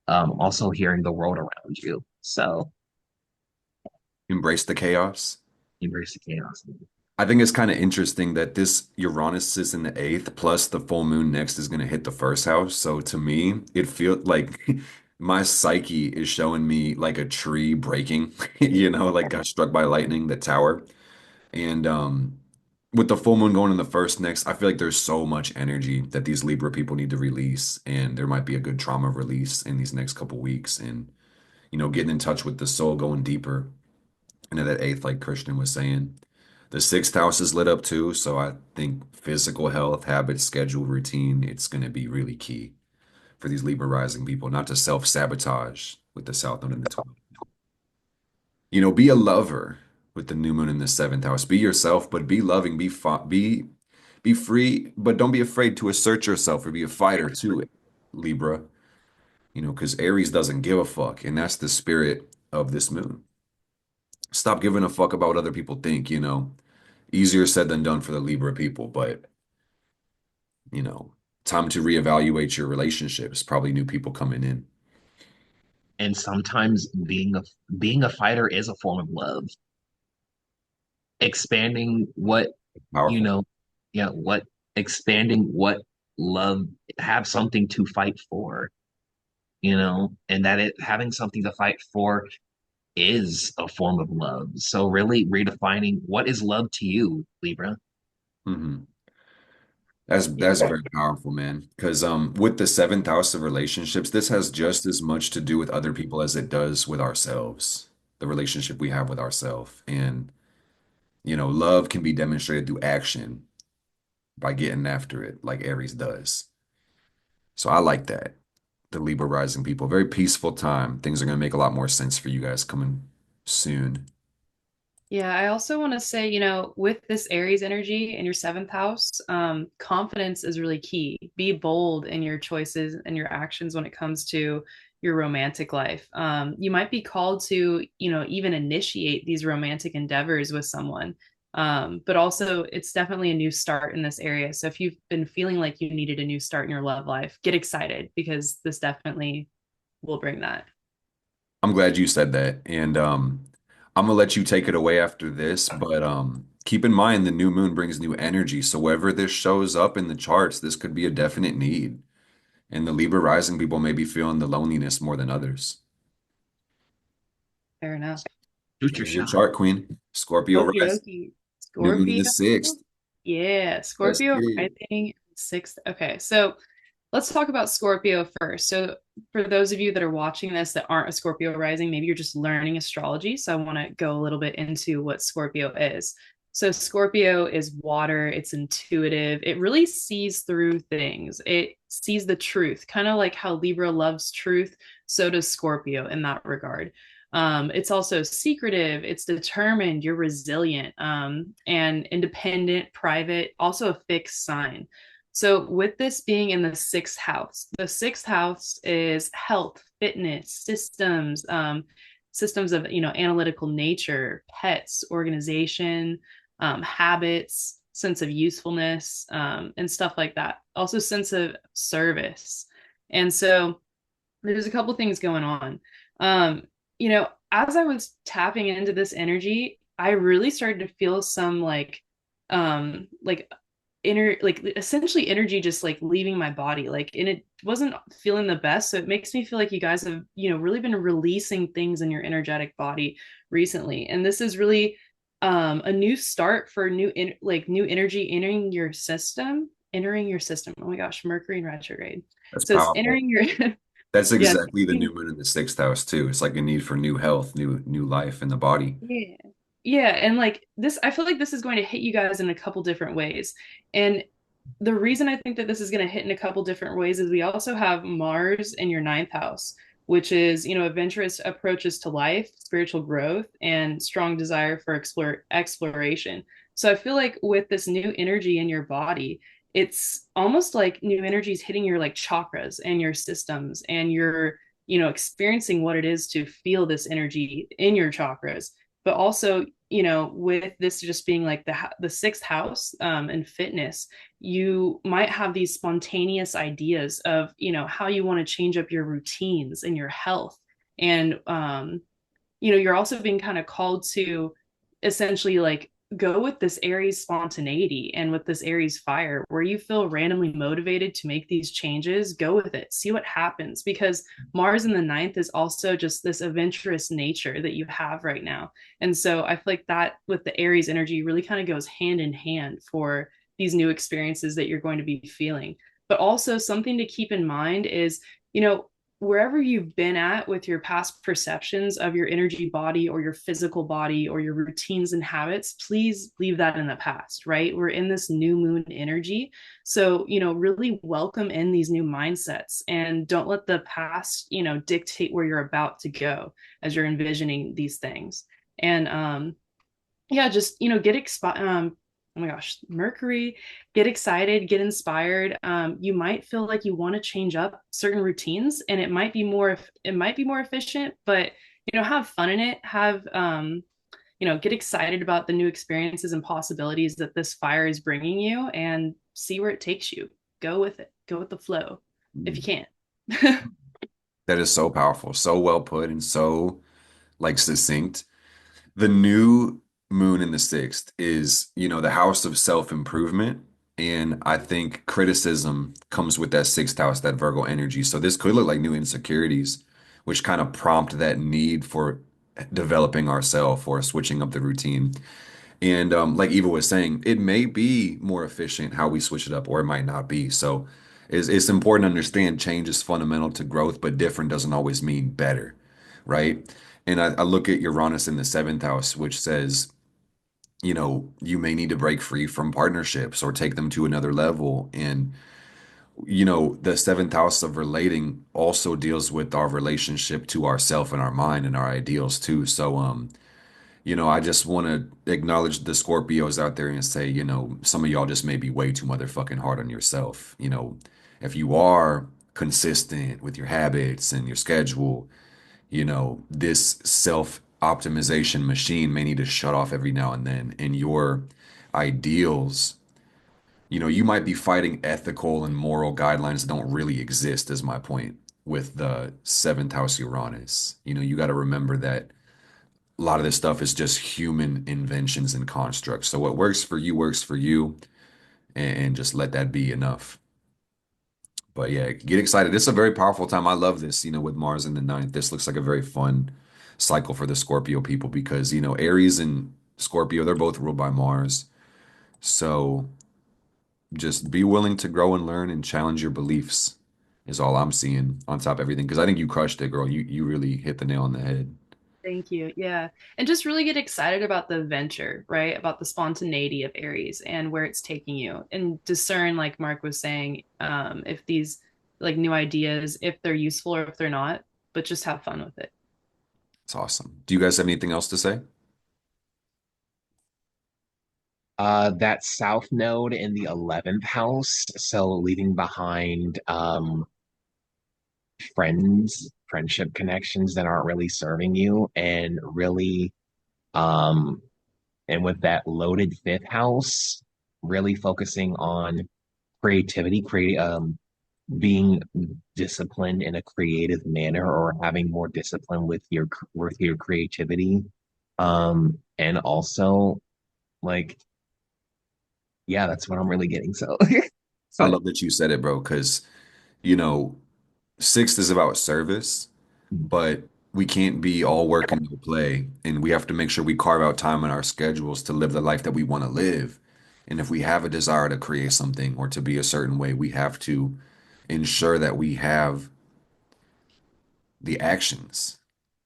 also hearing the world around you. So Embrace the chaos. embrace the chaos. I think it's kind of interesting that this Uranus is in the eighth, plus the full moon next is going to hit the first house. So to me, it feels like my psyche is showing me like a tree breaking, like got struck by lightning, the tower. And with the full moon going in the first next, I feel like there's so much energy that these Libra people need to release, and there might be a good trauma release in these next couple weeks, and getting in touch with the soul, going deeper into that eighth, like Christian was saying. The sixth house is lit up too, so I think physical health, habits, schedule, routine, it's going to be really key for these Libra rising people, not to self-sabotage with the South Node and the 12th. Be a lover with the new moon in the seventh house. Be yourself, but be loving, be free, but don't be afraid to assert yourself or be a fighter too, Libra. Because Aries doesn't give a fuck, and that's the spirit of this moon. Stop giving a fuck about what other people think. Easier said than done for the Libra people, but you know, time to reevaluate your relationships. Probably new people coming in. And sometimes being a fighter is a form of love. Expanding what you Powerful. know, yeah, what expanding what love have something to fight for, and that it having something to fight for is a form of love. So really redefining what is love to you, Libra. hmm That's very powerful, man. Because with the seventh house of relationships, this has just as much to do with other people as it does with ourselves, the relationship we have with ourselves. And love can be demonstrated through action by getting after it, like Aries does. So I like that. The Libra rising people, very peaceful time. Things are going to make a lot more sense for you guys coming soon. Yeah, I also want to say, with this Aries energy in your seventh house, confidence is really key. Be bold in your choices and your actions when it comes to your romantic life. You might be called to, even initiate these romantic endeavors with someone. But also, it's definitely a new start in this area. So if you've been feeling like you needed a new start in your love life, get excited because this definitely will bring that. I'm glad you said that. And I'm gonna let you take it away after this, but keep in mind the new moon brings new energy. So wherever this shows up in the charts, this could be a definite need. And the Libra rising people may be feeling the loneliness more than others. Fair enough. Shoot your Here's your shot. chart, Queen. Scorpio Okie rising, dokie. new moon in Scorpio. the sixth. Yeah, Let's Scorpio get it. rising sixth. Okay, so let's talk about Scorpio first. So, for those of you that are watching this that aren't a Scorpio rising, maybe you're just learning astrology. So, I want to go a little bit into what Scorpio is. So, Scorpio is water, it's intuitive, it really sees through things, it sees the truth, kind of like how Libra loves truth. So does Scorpio in that regard. It's also secretive, it's determined, you're resilient, and independent, private, also a fixed sign. So, with this being in the sixth house is health, fitness, systems of analytical nature, pets, organization, habits, sense of usefulness, and stuff like that. Also, sense of service. And so, there's a couple things going on. As I was tapping into this energy, I really started to feel some like inner, like essentially energy just like leaving my body. Like, and it wasn't feeling the best. So it makes me feel like you guys have, really been releasing things in your energetic body recently. And this is really a new start for new energy entering your system. Oh my gosh, Mercury in retrograde. That's So it's powerful. entering your That's yeah, exactly the new moon in the sixth house too. It's like a need for new health, new life in the body. yeah. Yeah, and like this, I feel like this is going to hit you guys in a couple different ways. And the reason I think that this is going to hit in a couple different ways is we also have Mars in your ninth house, which is, adventurous approaches to life, spiritual growth, and strong desire for exploration. So I feel like with this new energy in your body, it's almost like new energy is hitting your like chakras and your systems, and you're, experiencing what it is to feel this energy in your chakras. But also, with this just being like the sixth house, and fitness, you might have these spontaneous ideas of, how you want to change up your routines and your health. And you're also being kind of called to essentially like go with this Aries spontaneity and with this Aries fire where you feel randomly motivated to make these changes. Go with it, see what happens, because Mars in the ninth is also just this adventurous nature that you have right now. And so I feel like that with the Aries energy really kind of goes hand in hand for these new experiences that you're going to be feeling. But also something to keep in mind is, wherever you've been at with your past perceptions of your energy body or your physical body or your routines and habits, please leave that in the past, right? We're in this new moon energy. So, really welcome in these new mindsets and don't let the past, dictate where you're about to go as you're envisioning these things. And yeah, just oh my gosh, Mercury, get excited, get inspired. You might feel like you want to change up certain routines, and it might be more efficient, but have fun in it. Get excited about the new experiences and possibilities that this fire is bringing you, and see where it takes you. Go with it. Go with the flow if you can. That is so powerful, so well put, and so like succinct. The new moon in the sixth is, the house of self-improvement. And I think criticism comes with that sixth house, that Virgo energy. So this could look like new insecurities, which kind of prompt that need for developing ourselves or switching up the routine. And like Eva was saying, it may be more efficient how we switch it up, or it might not be. So it's important to understand change is fundamental to growth, but different doesn't always mean better, right? And I look at Uranus in the seventh house, which says, you may need to break free from partnerships or take them to another level. And, the seventh house of relating also deals with our relationship to ourself and our mind and our ideals too. So, I just want to acknowledge the Scorpios out there and say, some of y'all just may be way too motherfucking hard on yourself. If you are consistent with your habits and your schedule, this self-optimization machine may need to shut off every now and then. And your ideals, you might be fighting ethical and moral guidelines that don't really exist, is my point with the seventh house Uranus. You got to remember that a lot of this stuff is just human inventions and constructs. So what works for you, and just let that be enough. But yeah, get excited. It's a very powerful time. I love this, with Mars in the ninth. This looks like a very fun cycle for the Scorpio people because, Aries and Scorpio, they're both ruled by Mars. So just be willing to grow and learn and challenge your beliefs is all I'm seeing on top of everything. Because I think you crushed it, girl. You really hit the nail on the head. Thank you. Yeah. And just really get excited about the adventure, right? About the spontaneity of Aries and where it's taking you. And discern, like Mark was saying, if these like new ideas, if they're useful or if they're not, but just have fun with it. It's awesome. Do you guys have anything else to say? That south node in the 11th house, so leaving behind friendship connections that aren't really serving you, and really um and with that loaded fifth house, really focusing on creativity, being disciplined in a creative manner, or having more discipline with your creativity. And also like, yeah, that's what I'm really getting. So I so love that you said it, bro, because, you know, sixth is about service, but we can't be all work and no play. And we have to make sure we carve out time in our schedules to live the life that we want to live. And if we have a desire to create something or to be a certain way, we have to ensure that we have the actions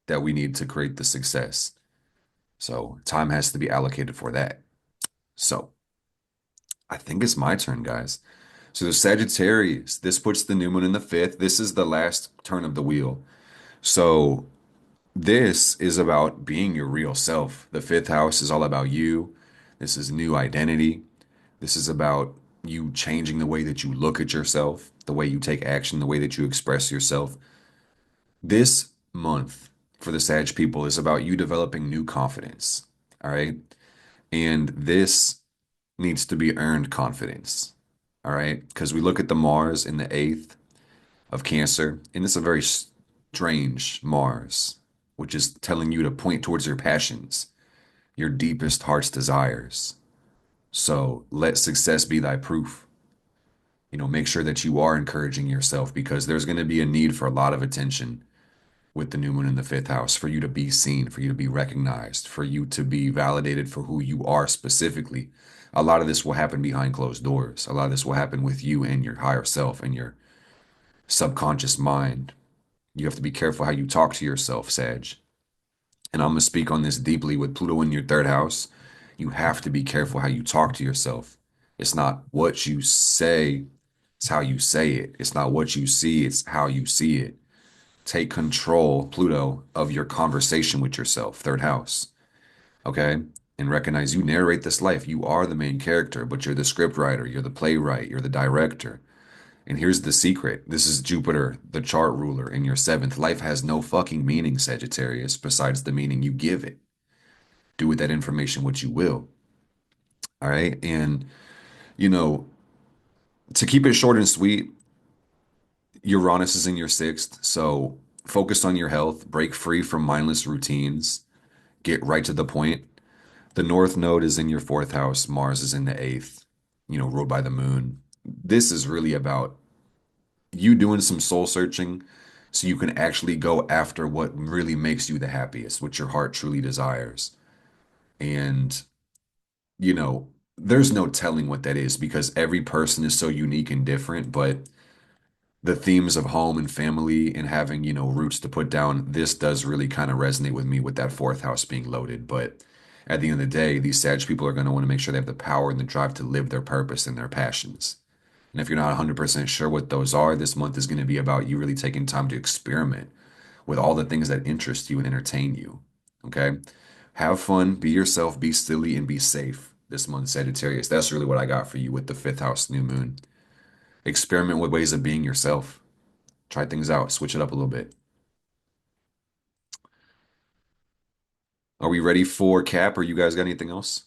that we need to create the success. So time has to be allocated for that. So I think it's my turn, guys. So the Sagittarius, this puts the new moon in the fifth. This is the last turn of the wheel. So this is about being your real self. The fifth house is all about you. This is new identity. This is about you changing the way that you look at yourself, the way you take action, the way that you express yourself. This month for the Sag people is about you developing new confidence. All right. And this needs to be earned confidence. All right. Because we look at the Mars in the eighth of Cancer, and it's a very strange Mars, which is telling you to point towards your passions, your deepest heart's desires. So let success be thy proof. Make sure that you are encouraging yourself because there's going to be a need for a lot of attention with the new moon in the fifth house for you to be seen, for you to be recognized, for you to be validated for who you are specifically. A lot of this will happen behind closed doors. A lot of this will happen with you and your higher self and your subconscious mind. You have to be careful how you talk to yourself, Sag. And I'm going to speak on this deeply with Pluto in your third house. You have to be careful how you talk to yourself. It's not what you say, it's how you say it. It's not what you see, it's how you see it. Take control, Pluto, of your conversation with yourself, third house. Okay? And recognize you narrate this life. You are the main character, but you're the script writer, you're the playwright, you're the director. And here's the secret. This is Jupiter, the chart ruler, in your seventh. Life has no fucking meaning, Sagittarius, besides the meaning you give it. Do with that information what you will. All right. And, you know, to keep it short and sweet, Uranus is in your sixth. So focus on your health, break free from mindless routines, get right to the point. The North Node is in your fourth house, Mars is in the eighth, ruled by the moon. This is really about you doing some soul searching so you can actually go after what really makes you the happiest, what your heart truly desires. And, there's no telling what that is because every person is so unique and different, but the themes of home and family and having, roots to put down, this does really kind of resonate with me with that fourth house being loaded. But at the end of the day, these Sag people are going to want to make sure they have the power and the drive to live their purpose and their passions. And if you're not 100% sure what those are, this month is going to be about you really taking time to experiment with all the things that interest you and entertain you. Okay? Have fun, be yourself, be silly, and be safe this month, Sagittarius. That's really what I got for you with the fifth house new moon. Experiment with ways of being yourself. Try things out, switch it up a little bit. Are we ready for Cap, or you guys got anything else?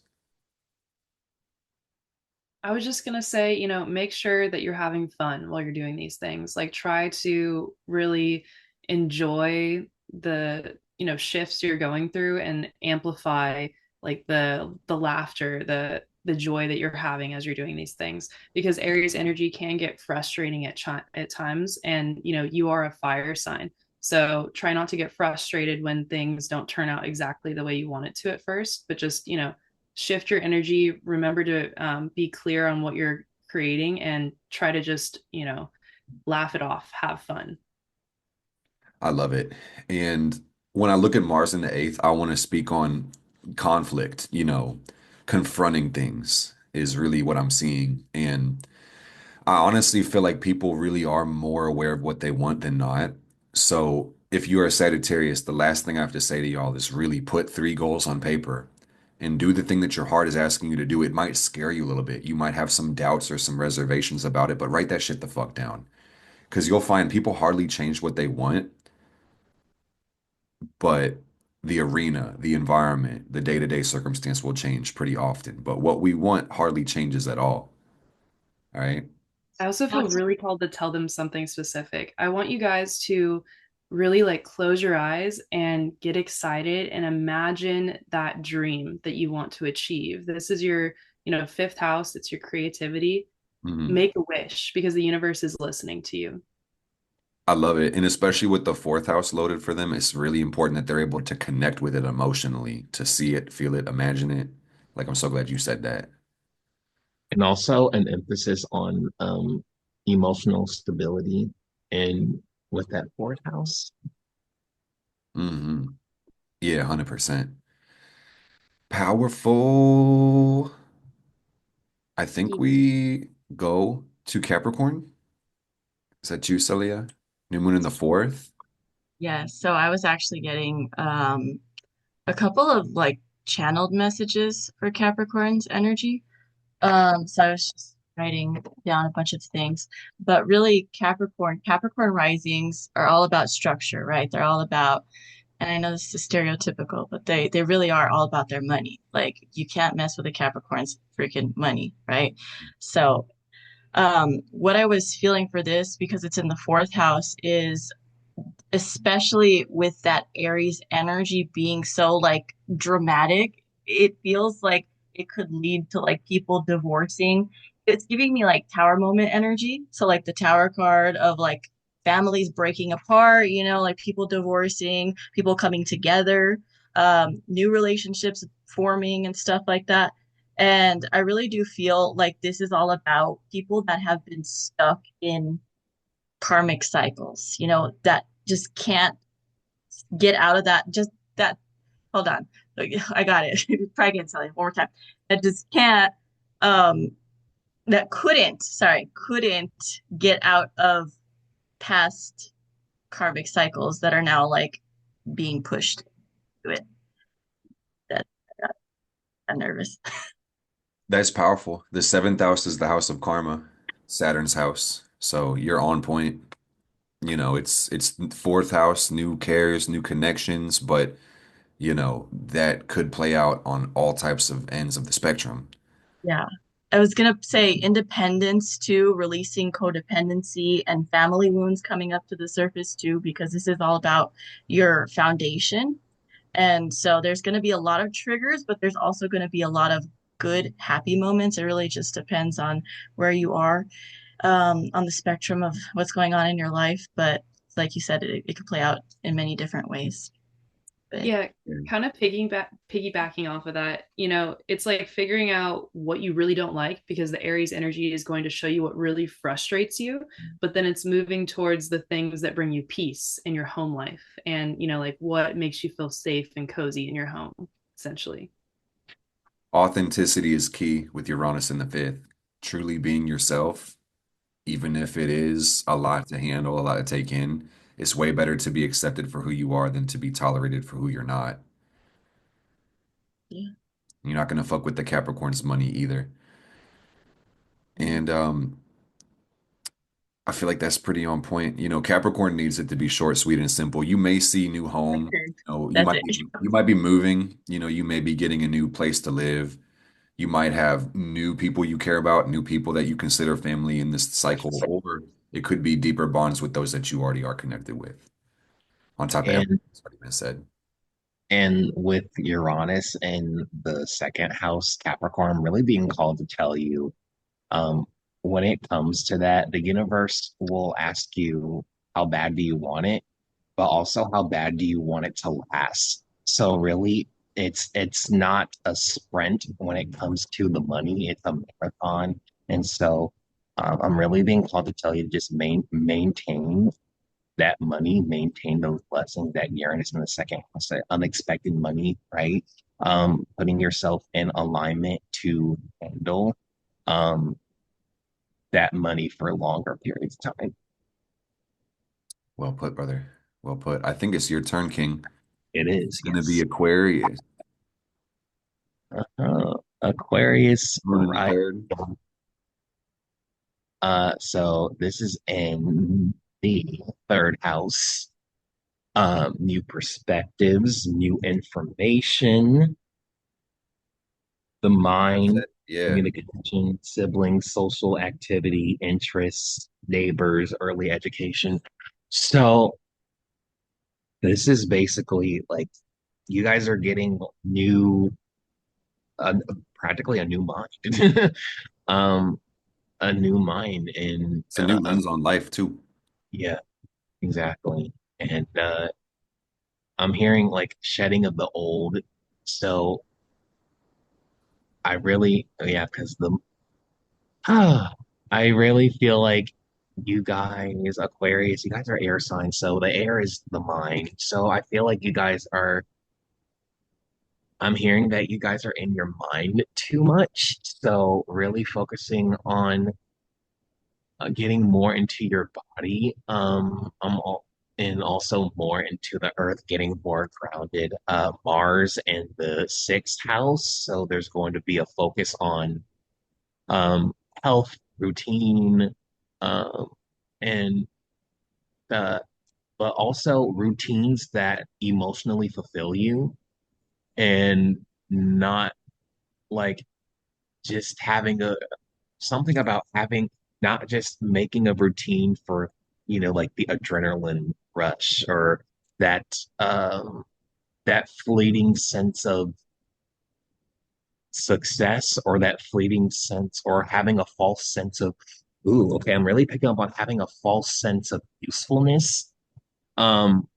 I was just gonna say, make sure that you're having fun while you're doing these things. Like try to really enjoy the, shifts you're going through and amplify like the laughter, the joy that you're having as you're doing these things. Because Aries energy can get frustrating at times, and you are a fire sign. So try not to get frustrated when things don't turn out exactly the way you want it to at first, but just, shift your energy, remember to be clear on what you're creating, and try to just laugh it off, have fun. I love it. And when I look at Mars in the eighth, I want to speak on conflict, confronting things is really what I'm seeing. And I honestly feel like people really are more aware of what they want than not. So if you're a Sagittarius, the last thing I have to say to y'all is really put three goals on paper and do the thing that your heart is asking you to do. It might scare you a little bit. You might have some doubts or some reservations about it, but write that shit the fuck down. Because you'll find people hardly change what they want, but the arena, the environment, the day-to-day circumstance will change pretty often. But what we want hardly changes at all. All right. I also feel really called to tell them something specific. I want you guys to really like close your eyes and get excited and imagine that dream that you want to achieve. This is your, fifth house, it's your creativity. Mhm. Make a wish because the universe is listening to you. I love it. And especially with the fourth house loaded for them, it's really important that they're able to connect with it emotionally, to see it, feel it, imagine it. Like, I'm so glad you said that. And also an emphasis on emotional stability and with that fourth house. Yeah, 100%. Powerful. I think Yeah. we go to Capricorn. Is that you, Celia? New moon in the fourth. Yeah, so I was actually getting a couple of like channeled messages for Capricorn's energy. So I was just writing down a bunch of things. But really Capricorn risings are all about structure, right? They're all about, and I know this is stereotypical, but they really are all about their money. Like you can't mess with a Capricorn's freaking money, right? So what I was feeling for this, because it's in the fourth house, is especially with that Aries energy being so like dramatic, it feels like it could lead to like people divorcing. It's giving me like tower moment energy. So like the tower card of like families breaking apart, like people divorcing, people coming together, new relationships forming and stuff like that. And I really do feel like this is all about people that have been stuck in karmic cycles, that just can't get out of that. Just that, hold on. I got it. Try again, Sally, one more time. That just can't, um, that couldn't get out of past karmic cycles that are now like being pushed to it. That I'm nervous. That's powerful. The seventh house is the house of karma, Saturn's house. So you're on point. It's fourth house, new cares, new connections, but that could play out on all types of ends of the spectrum. Yeah. I was gonna say independence too, releasing codependency and family wounds coming up to the surface too, because this is all about your foundation. And so there's going to be a lot of triggers, but there's also going to be a lot of good, happy moments. It really just depends on where you are on the spectrum of what's going on in your life. But like you said, it could play out in many different ways. But Yeah, Yeah. kind of piggybacking off of that, it's like figuring out what you really don't like because the Aries energy is going to show you what really frustrates you, but then it's moving towards the things that bring you peace in your home life and, like what makes you feel safe and cozy in your home, essentially. Authenticity is key with Uranus in the fifth. Truly being yourself, even if it is a lot to handle, a lot to take in, it's way better to be accepted for who you are than to be tolerated for who you're not. yeah. You're not gonna fuck with the Capricorn's money either. And I feel like that's pretty on point. Capricorn needs it to be short, sweet, and simple. You may see new home. Okay. You That's might it. be you might be moving. You may be getting a new place to live. You might have new people you care about, new people that you consider family in this cycle, or it could be deeper bonds with those that you already are connected with, on top of everything And that's already been said. with Uranus in the second house, Capricorn, I'm really being called to tell you, um, when it comes to that, the universe will ask you, how bad do you want it? But also how bad do you want it to last? So really, it's not a sprint when it comes to the money. It's a marathon, and so I'm really being called to tell you to just maintain that money, maintain those blessings, that Uranus in the second house, that unexpected money, right? Putting yourself in alignment to handle um that money for longer periods of time. Well put, brother. Well put. I think it's your turn, King. It It's is, gonna be yes. Aquarius. Aquarius, Moon in the right? third. So this is in the third house. New perspectives, new information, the mind, Yeah. communication, siblings, social activity, interests, neighbors, early education. So this is basically like you guys are getting uh, practically a new mind, um, a new mind, and It's a new lens on life too. yeah, exactly. And I'm hearing like shedding of the old. So I really, yeah, because the I really feel like you guys, Aquarius, you guys are air signs, so the air is the mind. So I feel like you guys are I'm hearing that you guys are in your mind too much. So really focusing on getting more into your body. And also more into the earth, getting more grounded. Mars and the sixth house. So there's going to be a focus on um, health, routine, um, and but also routines that emotionally fulfill you and not like just having a something about having not just making a routine for, like the adrenaline rush or that that fleeting sense of success or that fleeting sense or having a false sense of, ooh, okay, I'm really picking up on having a false sense of usefulness. Um,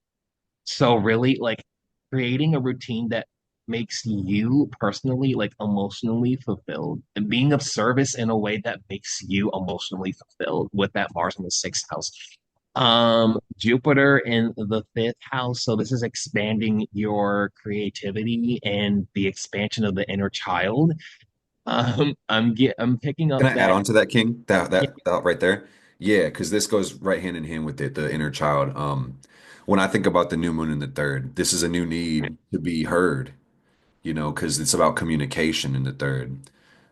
So really like creating a routine that makes you personally like emotionally fulfilled and being of service in a way that makes you emotionally fulfilled with that Mars in the sixth house. Jupiter in the fifth house. So this is expanding your creativity and the expansion of the inner child. I'm picking up Can I add that on to that, King? That yeah, that that right there? Yeah, because this goes right hand in hand with it, the inner child. When I think about the new moon in the third, this is a new need to be heard, because it's about communication in the third.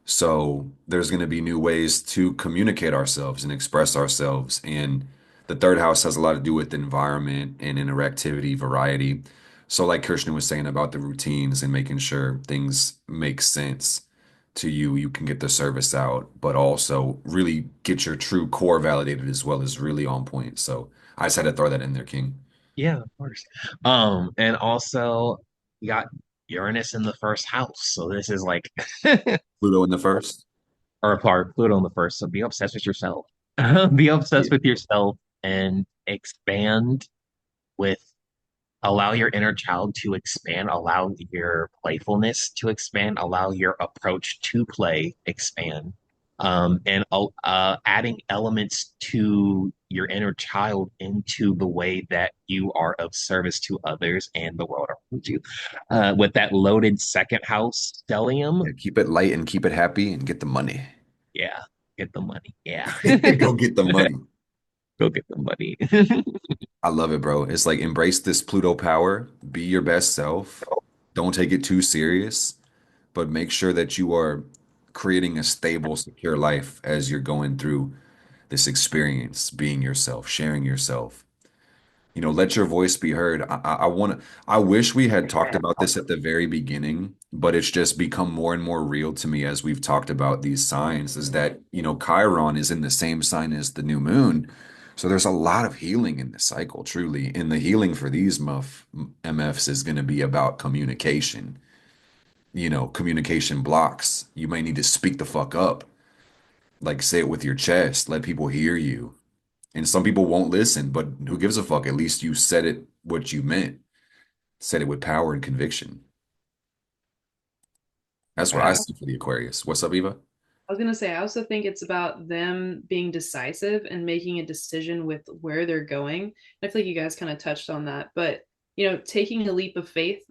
So there's going to be new ways to communicate ourselves and express ourselves. And the third house has a lot to do with environment and interactivity, variety. So, like Kirshner was saying about the routines and making sure things make sense to you, you can get the service out, but also really get your true core validated as well as really on point. So I just had to throw that in there, King. yeah, of course. And also you got Uranus in the first house. So this is like Pluto in the first. or part Pluto in the first. So be obsessed with yourself. Be obsessed with yourself and expand with allow your inner child to expand, allow your playfulness to expand, allow your approach to play expand. And adding elements to your inner child into the way that you are of service to others and the world around you. With that loaded second house stellium, Yeah, keep it light and keep it happy and get the money. yeah, get the money. Yeah. Go get the money. Go get the money. I love it, bro. It's like embrace this Pluto power, be your best self. Don't take it too serious, but make sure that you are creating a stable, secure life as you're going through this experience, being yourself, sharing yourself. Let your voice be heard. I want to, I wish we had talked about this at the very beginning, but it's just become more and more real to me as we've talked about these signs is that, Chiron is in the same sign as the new moon. So there's a lot of healing in the cycle, truly. And the healing for these MFs is going to be about communication, communication blocks. You may need to speak the fuck up, like say it with your chest, let people hear you. And some people won't listen, but who gives a fuck? At least you said it what you meant. Said it with power and conviction. That's what I I see for the Aquarius. What's up, Eva? was gonna say, I also think it's about them being decisive and making a decision with where they're going. I feel like you guys kind of touched on that, but taking a leap of faith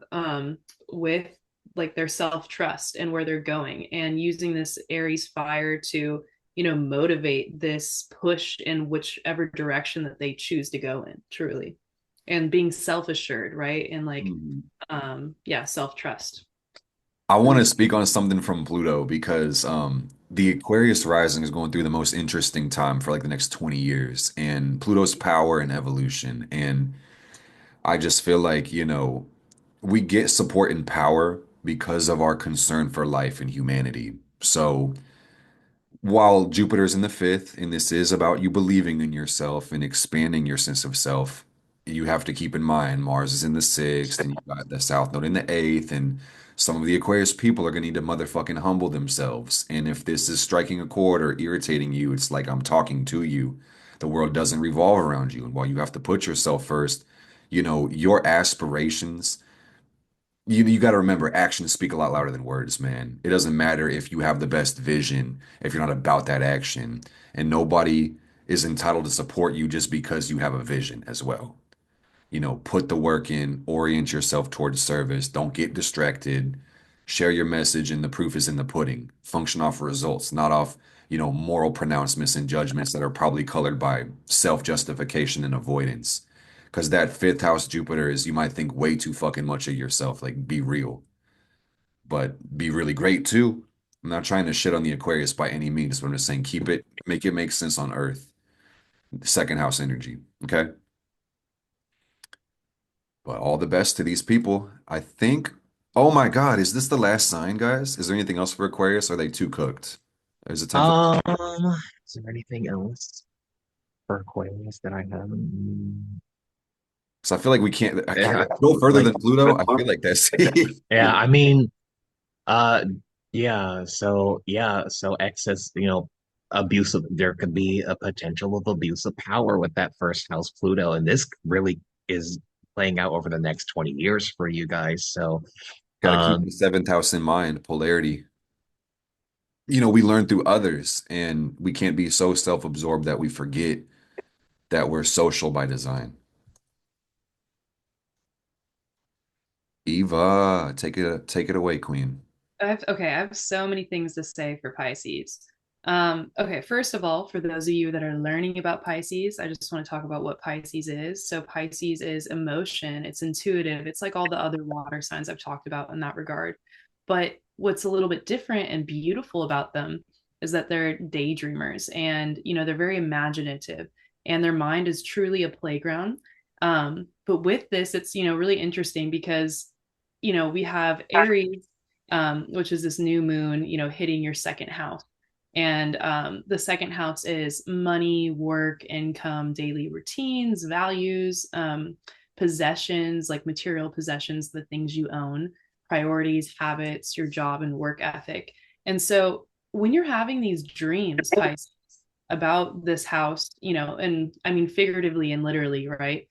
with like their self-trust and where they're going and using this Aries fire to, motivate this push in whichever direction that they choose to go in, truly. And being self-assured, right? And like Mhm. yeah, self-trust. I want to speak on something from Pluto because the Aquarius rising is going through the most interesting time for like the next 20 years and Pluto's power and evolution. And I just feel like, we get support and power because of our concern for life and humanity. So while Jupiter's in the fifth, and this is about you believing in yourself and expanding your sense of self, you have to keep in mind Mars is in the sixth, and you've got the South Node in the eighth, and some of the Aquarius people are gonna need to motherfucking humble themselves. And if this is striking a chord or irritating you, it's like I'm talking to you. The world doesn't revolve around you. And while you have to put yourself first, your aspirations you got to remember actions speak a lot louder than words, man. It doesn't matter if you have the best vision if you're not about that action, and nobody is entitled to support you just because you have a vision as well. Put the work in, orient yourself towards service, don't get distracted, Share your message, and the proof is in the pudding. Function off results, not off, moral pronouncements and judgments that are probably colored by self-justification and avoidance. Because that fifth house Jupiter is, you might think way too fucking much of yourself. Like, be real, but be really great too. I'm not trying to shit on the Aquarius by any means, but I'm just saying make it make sense on Earth. Second house energy. Okay. But all the best to these people. I think, oh my God, is this the last sign, guys? Is there anything else for Aquarius? Are they too cooked? Is it time for? Um, is there anything else for Aquarius that I have? Because I feel like we can't Yeah, go further like, than Pluto. I feel like that's yeah, I mean, uh, so excess, abusive, there could be a potential of abuse of power with that first house Pluto, and this really is playing out over the next 20 years for you guys. So, got to keep um, the seventh house in mind, polarity. We learn through others, and we can't be so self-absorbed that we forget that we're social by design. Eva, take it away, Queen. I have so many things to say for Pisces. Okay, first of all, for those of you that are learning about Pisces, I just want to talk about what Pisces is. So, Pisces is emotion, it's intuitive, it's like all the other water signs I've talked about in that regard. But what's a little bit different and beautiful about them is that they're daydreamers and, they're very imaginative and their mind is truly a playground. But with this, it's, really interesting because, we have Aries which is this new moon, hitting your second house. And the second house is money, work, income, daily routines, values, possessions, like material possessions, the things you own, priorities, habits, your job, and work ethic. And so when you're having these dreams, Pisces, about this house, and I mean figuratively and literally, right?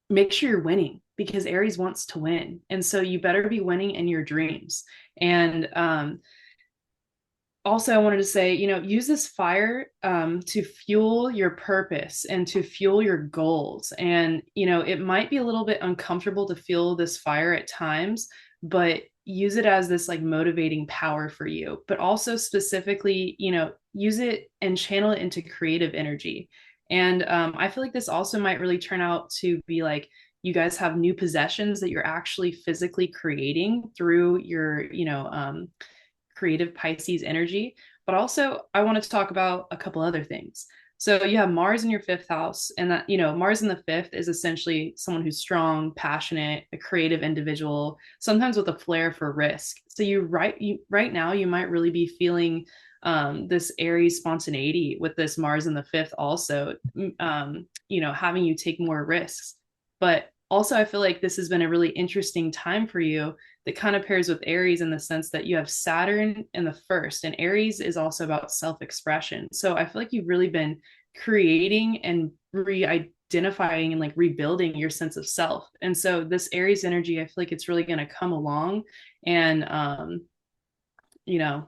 Make sure you're winning because Aries wants to win. And so you better be winning in your dreams. And also, I wanted to say, use this fire to fuel your purpose and to fuel your goals. And, it might be a little bit uncomfortable to feel this fire at times, but use it as this like motivating power for you. But also, specifically, use it and channel it into creative energy. And I feel like this also might really turn out to be like, you guys have new possessions that you're actually physically creating through your, creative Pisces energy. But also, I wanted to talk about a couple other things. So you have Mars in your fifth house, and that, Mars in the fifth is essentially someone who's strong, passionate, a creative individual, sometimes with a flair for risk. So right now, you might really be feeling this Aries spontaneity with this Mars in the fifth, also, having you take more risks. But also, I feel like this has been a really interesting time for you that kind of pairs with Aries in the sense that you have Saturn in the first, and Aries is also about self expression. So I feel like you've really been creating and re identifying and like rebuilding your sense of self. And so this Aries energy, I feel like it's really going to come along and, you know,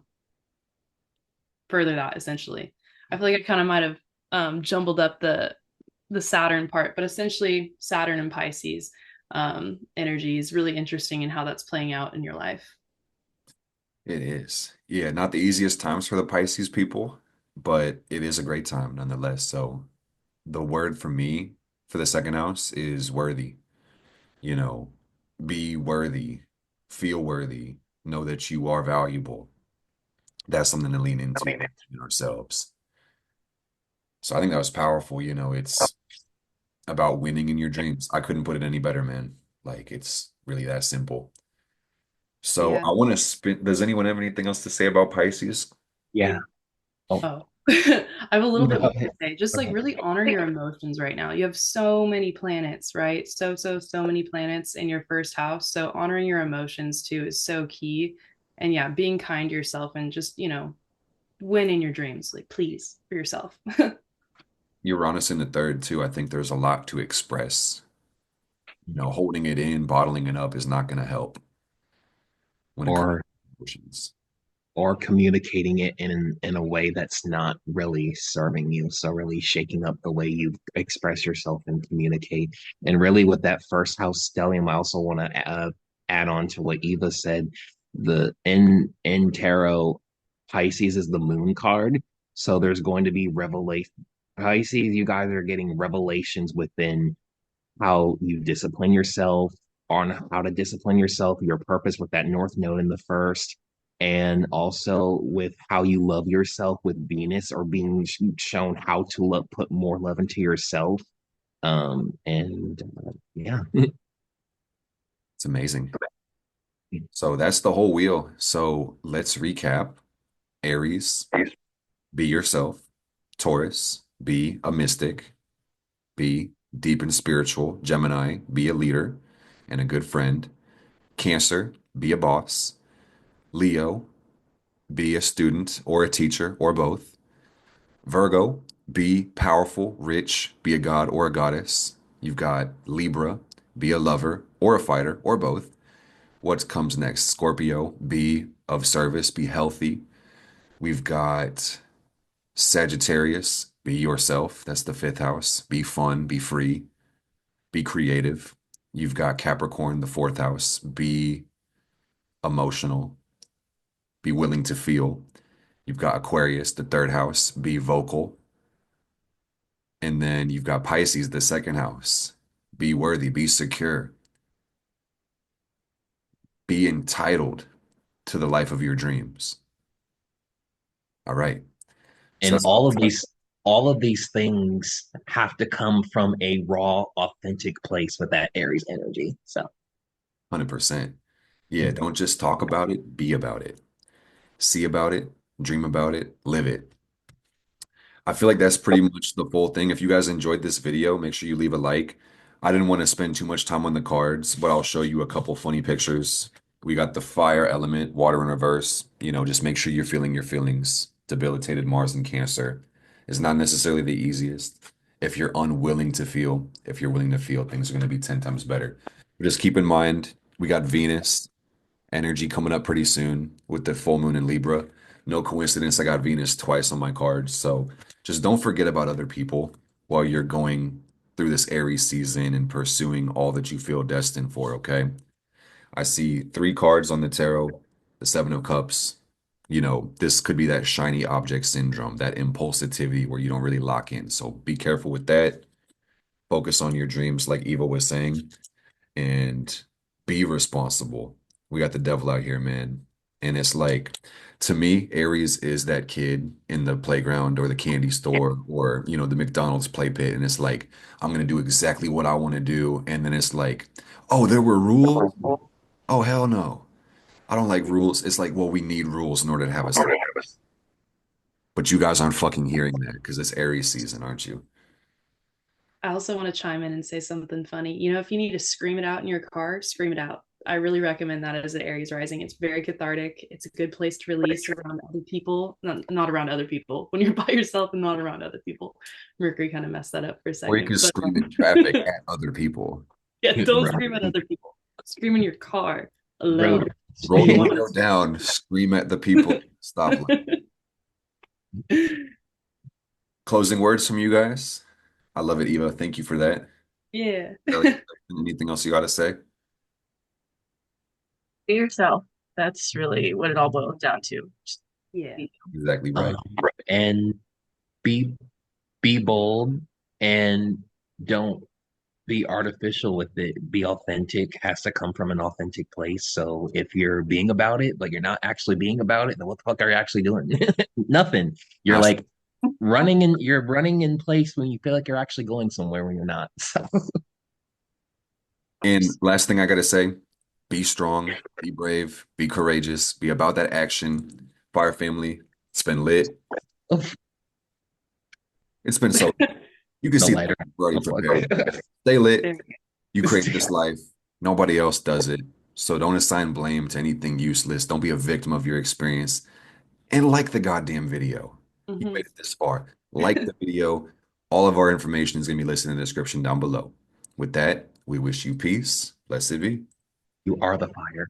further that essentially. I feel like I kind of might have jumbled up the Saturn part, but essentially Saturn and Pisces energy is really interesting in how that's playing out in your life. It is. Yeah, not the easiest times for the Pisces people, but it is a great time nonetheless. So the word for me for the second house is worthy. You know, be worthy, feel worthy, know that you are valuable. That's something to lean into in ourselves. So I think that was powerful. It's about winning in your dreams. I couldn't put it any better, man. Like it's really that simple. So Yeah. I want to spin. Does anyone have anything else to say about Pisces? yeah. Oh, Oh, I have a little no, bit more to say. Just like okay. really honor your emotions right now. You have so many planets, right? So many planets in your first house. So honoring your emotions too is so key. And yeah, being kind to yourself and just, win in your dreams. Like, please, for yourself. Uranus in the third too. I think there's a lot to express. Holding it in, bottling it up is not going to help when it comes Or to emotions. or communicating it in a way that's not really serving you. So really shaking up the way you express yourself and communicate. And really with that first house stellium, I also want to add on to what Eva said, the in tarot, Pisces is the moon card. So there's going to be revelation. Pisces, you guys are getting revelations within how you discipline yourself, on how to discipline yourself, your purpose with that North Node in the first, and also with how you love yourself with Venus, or being shown how to love, put more love into yourself. And yeah. It's amazing. So that's the whole wheel. So let's recap. Aries, be yourself. Taurus, be a mystic. Be deep and spiritual. Gemini, be a leader and a good friend. Cancer, be a boss. Leo, be a student or a teacher or both. Virgo, be powerful, rich, be a god or a goddess. You've got Libra, be a lover or a fighter or both. What comes next? Scorpio, be of service, be healthy. We've got Sagittarius, be yourself. That's the fifth house. Be fun, be free, be creative. You've got Capricorn, the fourth house. Be emotional, be willing to feel. You've got Aquarius, the third house. Be vocal. And then you've got Pisces, the second house. Be worthy, be secure, be entitled to the life of your dreams. All right. So And that's all of these things have to come from a raw, authentic place with that Aries energy. So 100%. Yeah, don't just talk about it, be about it. See about it, dream about it, live it. I feel like that's pretty much the full thing. If you guys enjoyed this video, make sure you leave a like. I didn't want to spend too much time on the cards, but I'll show you a couple funny pictures. We got the fire element, water in reverse. Just make sure you're feeling your feelings. Debilitated Mars and Cancer is not necessarily the easiest. If you're unwilling to feel, if you're willing to feel, things are going to be 10 times better. But just keep in mind, we got Venus energy coming up pretty soon with the full moon in Libra. No coincidence, I got Venus twice on my cards. So just don't forget about other people while you're going through this Aries season and pursuing all that you feel destined for, okay? I see three cards on the tarot, the Seven of Cups. This could be that shiny object syndrome, that impulsivity where you don't really lock in. So be careful with that. Focus on your dreams, like Eva was saying, and be responsible. We got the devil out here, man. And it's like, to me, Aries is that kid in the playground or the candy store or, the McDonald's play pit. And it's like, I'm going to do exactly what I want to do. And then it's like, oh, there were rules? Oh, hell no. I don't like rules. It's like, well, we need rules in order to have a say. But you guys aren't fucking hearing that because it's Aries season, aren't you? I also want to chime in and say something funny. You know, if you need to scream it out in your car, scream it out. I really recommend that as an Aries rising. It's very cathartic. It's a good place to release around other people, not around other people. When you're by yourself and not around other people. Mercury kind of messed that up for a Or you second. can But scream in traffic at other people. yeah, don't right. scream at other people. Scream in your car Road. alone. Roll the You window down, scream at the people, stop. want Closing words from you guys. I love it, Eva. Thank you for that. yeah. Kelly, anything else you got to say? Be yourself. That's really what it all boils down to. Just Yeah. be Exactly right. Um, and be be bold, and don't be artificial with it. Be authentic. Has to come from an authentic place. So if you're being about it, but you're not actually being about it, then what the fuck are you actually doing? Nothing. You're Hashtag. like you're running in place when you feel like you're actually going somewhere when you're not. So And last thing I got to say, be strong, be brave, be courageous, be about that action. Fire family, it's been lit. It's been so, you can no see lighter. we're already Oh, fuck. prepared. Stay lit. There You create this life. Nobody else does it. So don't assign blame to anything useless. Don't be a victim of your experience. And like the goddamn video. You we made it this far. Like the video. All of our information is going to be listed in the description down below. With that, we wish you peace. Blessed be. You are the fire.